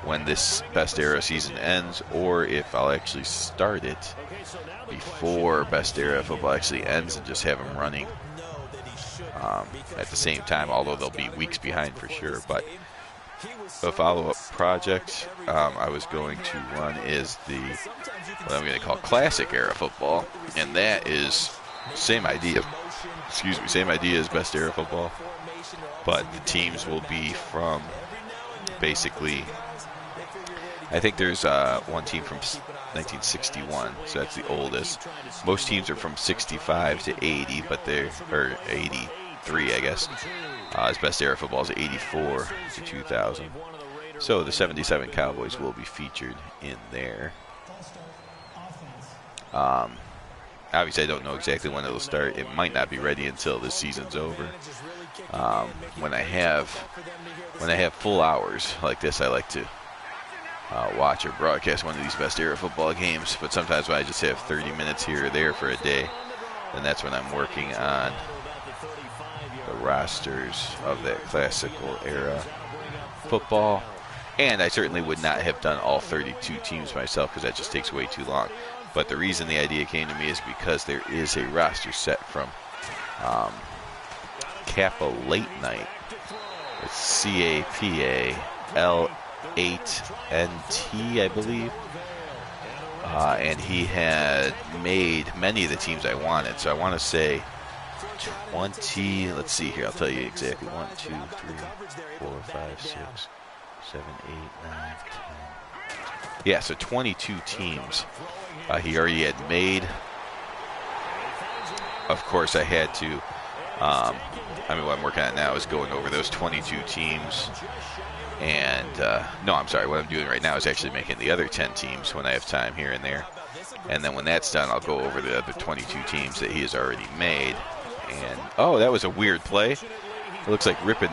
when this Best Era season ends, or if I'll actually start it before Best Era Football actually ends and just have them running at the same time, although they'll be weeks behind for sure. But a follow-up project I was going to run is what I'm going to call Classic Era Football, and that is same idea. Same idea as Best Era Football, but the teams will be from basically, I think there's one team from 1961, so that's the oldest. Most teams are from 65 to 80, but or 83, I guess. As Best Era Football is 84 to 2000. So the 77 Cowboys will be featured in there. Obviously, I don't know exactly when it'll start. It might not be ready until this season's over. When I have full hours like this, I like to watch or broadcast one of these Best Era Football games. But sometimes when I just have 30 minutes here or there for a day, then that's when I'm working on the rosters of that classical era football. And I certainly would not have done all 32 teams myself because that just takes way too long. But the reason the idea came to me is because there is a roster set from Kappa Late Night. It's CAPA L8NT, I believe. And he had made many of the teams I wanted. So I want to say 20. Let's see here. I'll tell you exactly. 1, 2, 3, 4, 5, 6, 7, 8, 9, 10. Yeah, so 22 teams he already had made. Of course, I had to. I mean, what I'm working on now is going over those 22 teams. And, no, I'm sorry. What I'm doing right now is actually making the other 10 teams when I have time here and there. And then when that's done, I'll go over the other 22 teams that he has already made. And, oh, that was a weird play. It looks like Rippon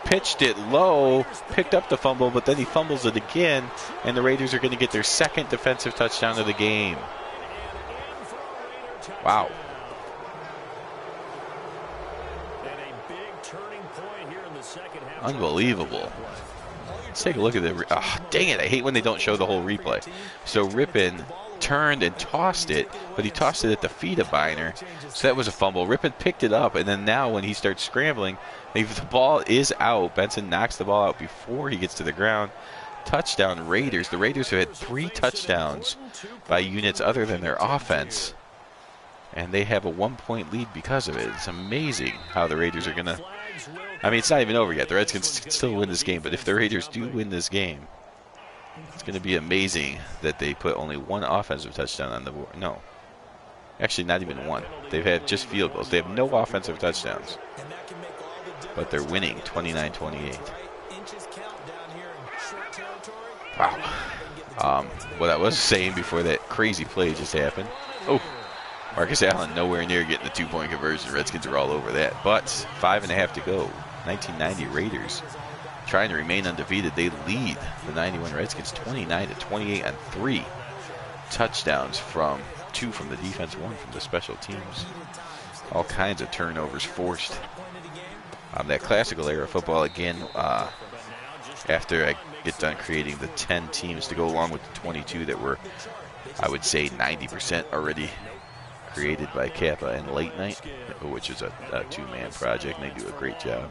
pitched it low, picked up the fumble, but then he fumbles it again. And the Raiders are going to get their second defensive touchdown of the game. Wow. Unbelievable. Let's take a look at the. Oh, dang it. I hate when they don't show the whole replay. So Rippon turned and tossed it, but he tossed it at the feet of Biner. So that was a fumble. Rippon picked it up, and then now when he starts scrambling, the ball is out. Benson knocks the ball out before he gets to the ground. Touchdown Raiders. The Raiders have had 3 touchdowns by units other than their offense, and they have a 1-point lead because of it. It's amazing how the Raiders are going to. I mean, it's not even over yet. The Redskins can still win this game, but if the Raiders do win this game, it's going to be amazing that they put only 1 offensive touchdown on the board. No. Actually, not even 1. They've had just field goals. They have no offensive touchdowns. But they're winning 29-28. Wow. What I was saying before that crazy play just happened. Oh. Marcus Allen nowhere near getting the 2-point conversion. Redskins are all over that. But 5.5 to go. 1990 Raiders trying to remain undefeated. They lead the 91 Redskins 29-28 on 3 touchdowns from 2 from the defense, 1 from the special teams. All kinds of turnovers forced. That classical era of football again. After I get done creating the 10 teams to go along with the 22 that were, I would say, 90% already created by Kappa and Late Night, which is a 2-man project, and they do a great job.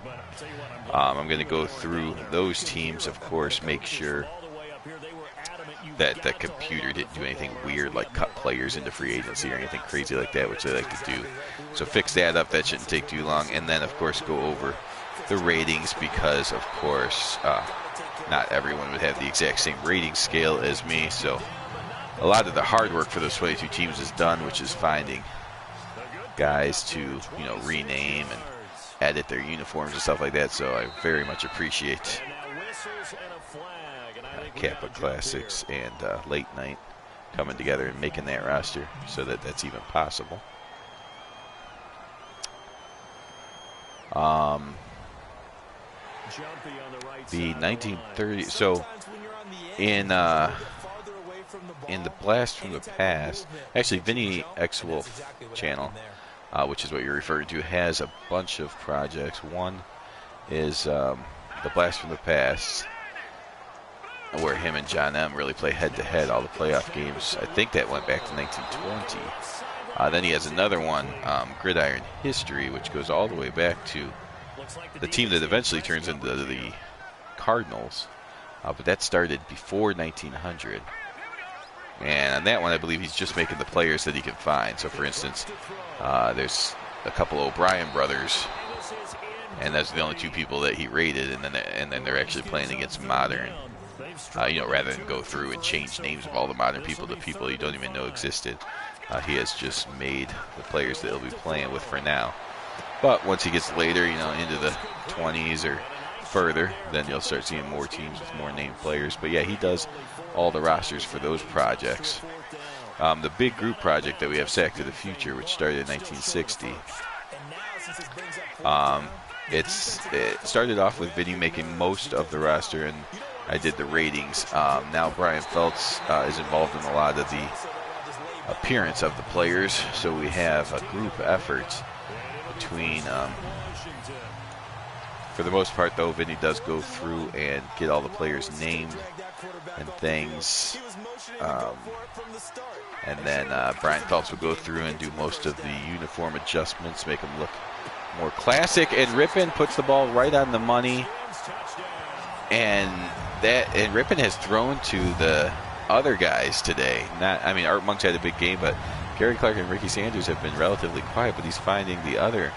I'm going to go through those teams, of course, make sure that the computer didn't do anything weird like cut players into free agency or anything crazy like that, which they like to do. So fix that up. That shouldn't take too long. And then, of course, go over the ratings because, of course, not everyone would have the exact same rating scale as me. So a lot of the hard work for those 22 teams is done, which is finding guys to, rename and edit their uniforms and stuff like that. So I very much appreciate Kappa Classics and Late Night coming together and making that roster so that that's even possible. The 1930, so in the Blast from the Past, actually Vinny X Wolf channel, which is what you're referring to, has a bunch of projects. One is the Blast from the Past, where him and John M. really play head-to-head all the playoff games. I think that went back to 1920. Then he has another one, Gridiron History, which goes all the way back to the team that eventually turns into the Cardinals. But that started before 1900. And on that one, I believe he's just making the players that he can find. So, for instance, there's a couple of O'Brien brothers, and that's the only 2 people that he rated, and then they're actually playing against modern. Rather than go through and change names of all the modern people to people you don't even know existed, he has just made the players that he'll be playing with for now. But once he gets later, into the 20s or further, then you'll start seeing more teams with more named players. But yeah, he does all the rosters for those projects. The big group project that we have, Sack to the Future, which started in 1960. It started off with Vinny making most of the roster, and I did the ratings. Now Brian Feltz is involved in a lot of the appearance of the players, so we have a group effort between, for the most part though, Vinny does go through and get all the players named and things, and then Brian Phelps will go through and do most of the uniform adjustments, make them look more classic, and Rippon puts the ball right on the money And Rippon has thrown to the other guys today. Art Monk's had a big game, but Gary Clark and Ricky Sanders have been relatively quiet, but he's finding the other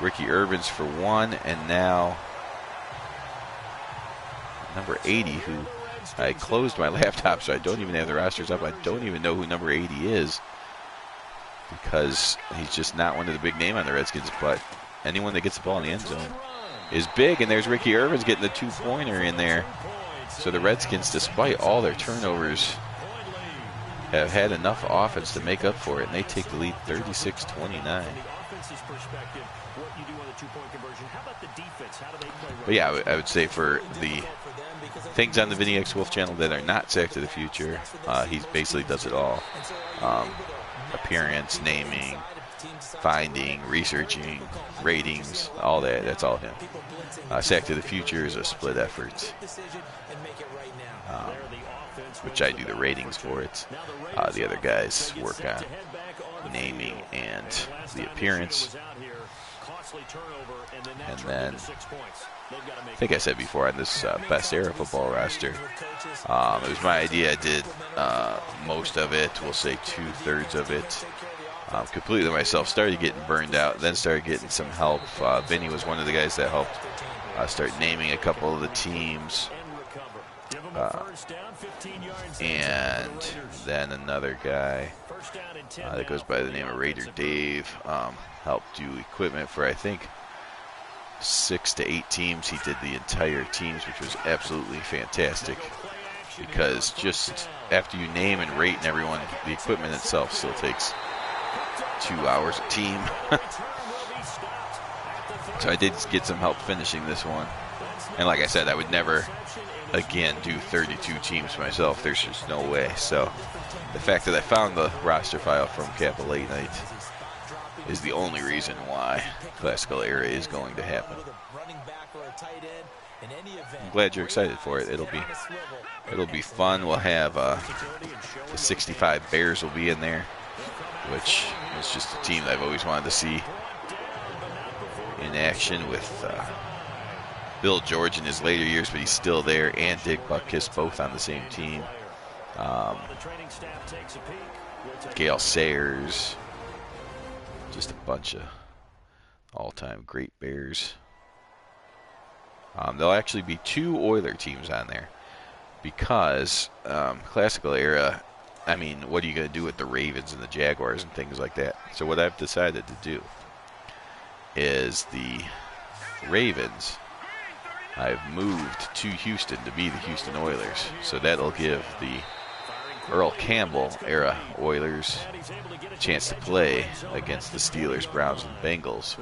Ricky Urbans for one, and now number 80, who I closed my laptop, so I don't even have the rosters up. I don't even know who number 80 is because he's just not one of the big name on the Redskins, but anyone that gets the ball in the end zone is big, and there's Ricky Urbans getting the two-pointer in there. So the Redskins, despite all their turnovers, have had enough offense to make up for it, and they take the lead 36-29. But yeah, I would say for the things on the Vinny X Wolf channel that are not Sack to the Future, he basically does it all. Appearance, naming, finding, researching, ratings, all that. That's all him. Sack to the Future is a split effort, which I do the ratings for it. The other guys work on naming and the appearance. And then, I think I said before, on this Best Era Football roster, it was my idea. I did most of it, we'll say 2/3 of it, completely myself. Started getting burned out, then started getting some help. Vinny was one of the guys that helped start naming a couple of the teams. And then another guy that goes by the name of Raider Dave helped do equipment for, I think, 6 to 8 teams. He did the entire teams, which was absolutely fantastic, because just after you name and rate and everyone, the equipment itself still takes 2 hours a team. So I did get some help finishing this one. And like I said, I would never again do 32 teams myself. There's just no way. So the fact that I found the roster file from Kappa Late Night is the only reason why Classical Era is going to happen. I'm glad you're excited for it. It'll be fun. We'll have the 65 Bears will be in there, which is just a team that I've always wanted to see in action, with Bill George in his later years, but he's still there, and Dick Butkus both on the same team. Gail Sayers, just a bunch of all-time great Bears. There'll actually be 2 Oiler teams on there, because Classical Era, I mean, what are you going to do with the Ravens and the Jaguars and things like that? So what I've decided to do is the Ravens, I've moved to Houston to be the Houston Oilers. So that'll give the Earl Campbell era Oilers a chance to play against the Steelers, Browns, and Bengals.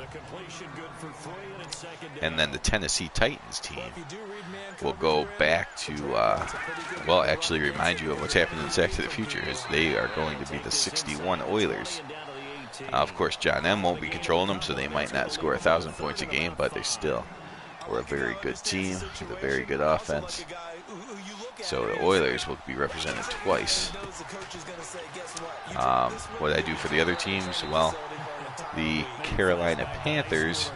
And then the Tennessee Titans team will go back to, well, actually remind you of what's happening in Sack to the Future, is they are going to be the 61 Oilers. Of course, John M. won't be controlling them, so they might not score 1,000 points a game, but they still were a very good team with a very good offense. So the Oilers will be represented twice. What I do for the other teams, well, the Carolina Panthers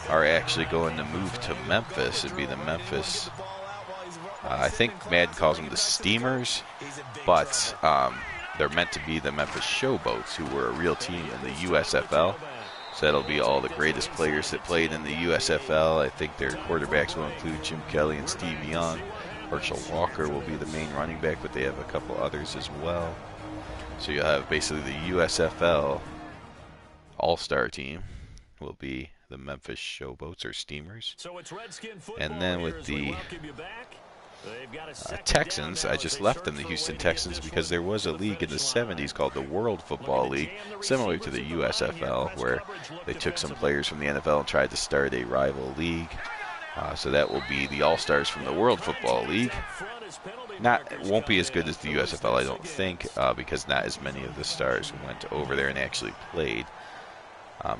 are actually going to move to Memphis. It'd be the Memphis, I think Madden calls them the Steamers, but they're meant to be the Memphis Showboats, who were a real team in the USFL. So that'll be all the greatest players that played in the USFL. I think their quarterbacks will include Jim Kelly and Steve Young. Herschel Walker will be the main running back, but they have a couple others as well. So you'll have basically the USFL All-Star team will be the Memphis Showboats or Steamers. And then with the Texans, I just left them the Houston Texans because there was a league in the 70s called the World Football League, similar to the USFL, where they took some players from the NFL and tried to start a rival league. So that will be the All-Stars from the World Football League. It won't be as good as the USFL, I don't think, because not as many of the stars went over there and actually played.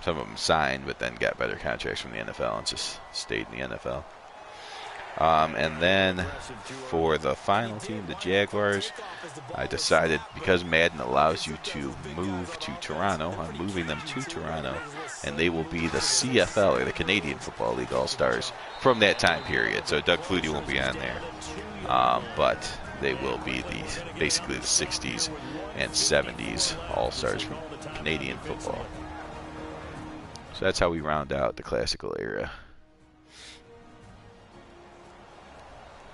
Some of them signed, but then got better contracts from the NFL and just stayed in the NFL. And then for the final team, the Jaguars, I decided because Madden allows you to move to Toronto, I'm moving them to Toronto, and they will be the CFL, or the Canadian Football League All-Stars, from that time period. So Doug Flutie won't be on there, but they will be basically the 60s and 70s All-Stars from Canadian football. So that's how we round out the classical era.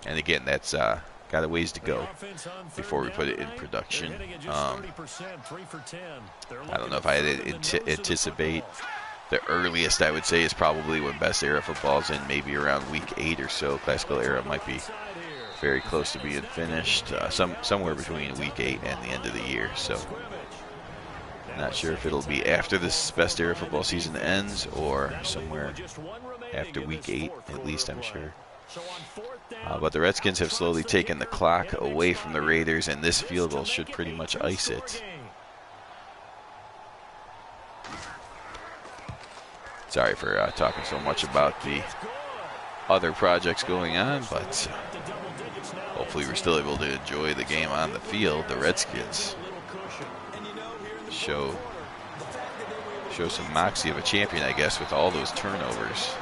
And again, that's got a ways to go before we put it in production. I don't know if I anticipate. The earliest I would say is probably when Best Era Football's in, maybe around week 8 or so. Classical Era might be very close to being finished, somewhere between week 8 and the end of the year. So not sure if it'll be after this Best Era Football season ends or somewhere after week 8, at least I'm sure. But the Redskins have slowly taken the clock away from the Raiders, and this field goal should pretty much ice it. Sorry for talking so much about the other projects going on, but hopefully we're still able to enjoy the game on the field. The Redskins show some moxie of a champion, I guess, with all those turnovers,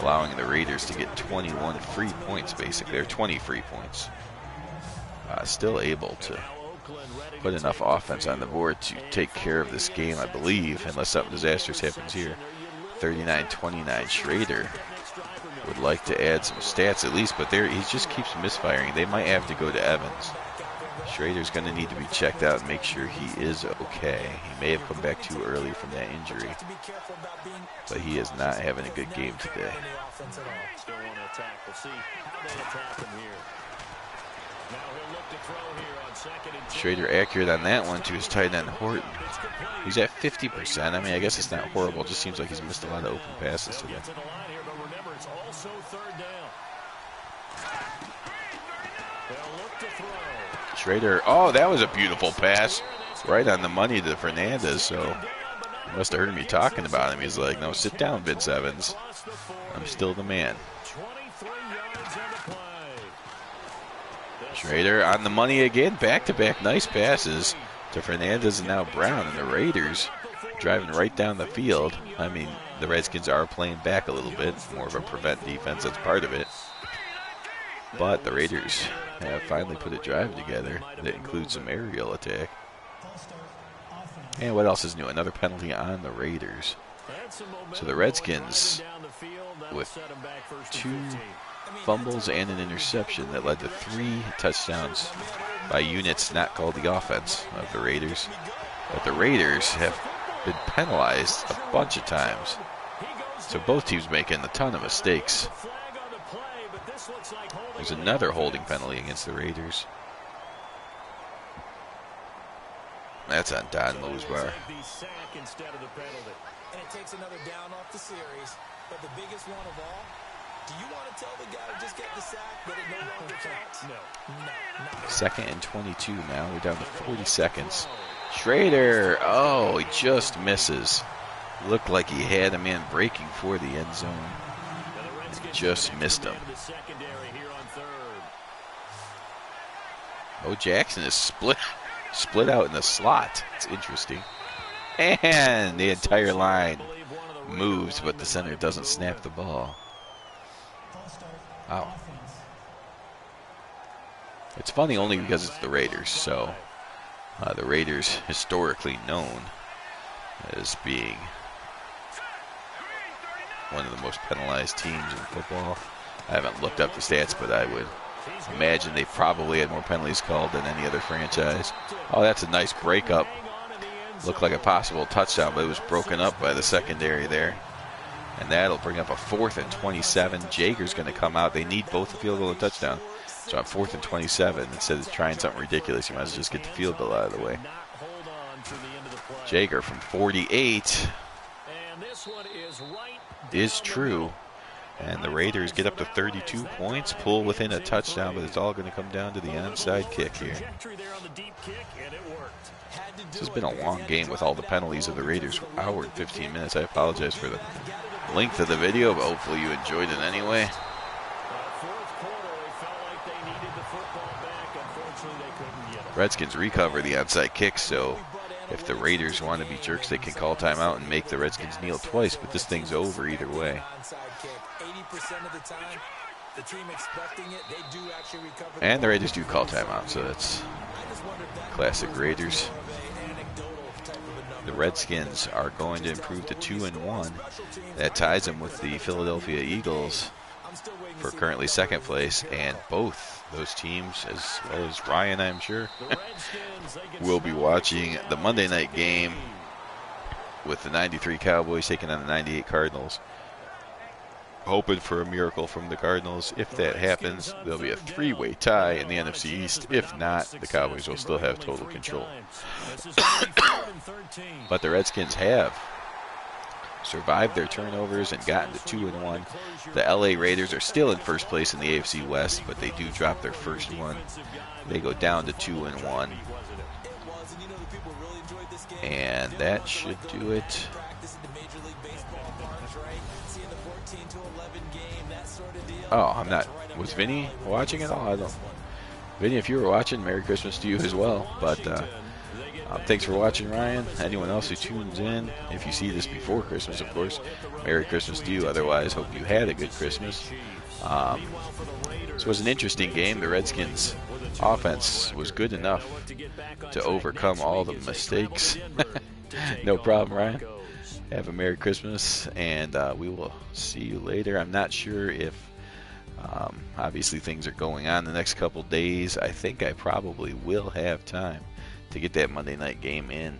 allowing the Raiders to get 21 free points, basically. They're 20 free points. Still able to put enough offense on the board to take care of this game, I believe, unless something disastrous happens here. 39-29. Schrader would like to add some stats at least, but he just keeps misfiring. They might have to go to Evans. Schrader's going to need to be checked out and make sure he is okay. He may have come back too early from that injury, but he is not having a good game today. Schrader accurate on that one to his tight end Horton. He's at 50%. I mean, I guess it's not horrible. It just seems like he's missed a lot of open passes today. Schrader, oh, that was a beautiful pass. Right on the money to Fernandez, so he must have heard me talking about him. He's like, no, sit down, Vince Evans. I'm still the man. Schrader on the money again, back-to-back nice passes to Fernandez and now Brown, and the Raiders driving right down the field. I mean, the Redskins are playing back a little bit, more of a prevent defense, that's part of it. But the Raiders have finally put a drive together that includes some aerial attack. And what else is new? Another penalty on the Raiders. So the Redskins, with 2 fumbles and an interception that led to 3 touchdowns by units not called the offense of the Raiders. But the Raiders have been penalized a bunch of times. So both teams making a ton of mistakes. There's another holding penalty against the Raiders. That's on Don Losbar. And it takes another down off the series. But the biggest one of all, do you want to tell the guy to just get the sack, but it no longer counts? No. 2nd and 22 now. We're down to 40 seconds. Schrader, oh, he just misses. Looked like he had a man breaking for the end zone. Just missed him. Oh, Jackson is split out in the slot. It's interesting. And the entire line moves, but the center doesn't snap the ball. Wow. It's funny only because it's the Raiders. So the Raiders, historically known as being one of the most penalized teams in football. I haven't looked up the stats, but I would imagine they probably had more penalties called than any other franchise. Oh, that's a nice breakup. Looked like a possible touchdown, but it was broken up by the secondary there. And that'll bring up a 4th and 27. Jager's going to come out. They need both the field goal and touchdown. So on 4th and 27, instead of trying something ridiculous, you might as well just get the field goal out of the way. Jager from 48 is true. And the Raiders get up to 32 points, pull within a touchdown, but it's all going to come down to the onside kick here. This has been a long game with all the penalties of the Raiders. Hour and 15 minutes. I apologize for the length of the video, but hopefully you enjoyed it anyway. football back. Unfortunately, they couldn't get it. Redskins recover the onside kick, so if the Raiders want to be jerks, they can call timeout and make the Redskins kneel twice, but this thing's over either way. 80% of the time, the team expecting it, they do actually recover. And the Raiders do call timeout, so that's classic Raiders. The Redskins are going to improve to 2-1. That ties them with the Philadelphia Eagles for currently second place, and both those teams, as well as Ryan, I'm sure, will be watching the Monday night game with the 93 Cowboys taking on the 98 Cardinals. Hoping for a miracle from the Cardinals. If that happens, there'll be a three-way tie in the NFC East. If not, the Cowboys will still have total control. But the Redskins have survived their turnovers and gotten to 2-1. The LA Raiders are still in first place in the AFC West, but they do drop their first one. They go down to 2-1. And that should do it. Oh, I'm not. Was Vinny watching it all? I don't. Vinny, if you were watching, Merry Christmas to you as well. But thanks for watching, Ryan. Anyone else who tunes in, if you see this before Christmas, of course, Merry Christmas to you. Otherwise, hope you had a good Christmas. This was an interesting game. The Redskins' offense was good enough to overcome all the mistakes. No problem, Ryan. Have a Merry Christmas, and we will see you later. I'm not sure if, obviously, things are going on the next couple days. I think I probably will have time to get that Monday night game in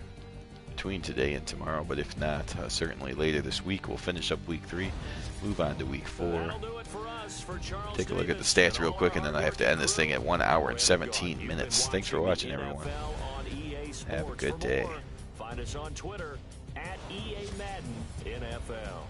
between today and tomorrow, but if not, certainly later this week. We'll finish up week 3, move on to week 4. Take a look at the stats real quick, and then I have to end this thing at 1 hour and 17 minutes. Thanks for watching, everyone. Have a good day. Find us on Twitter @EA Madden NFL.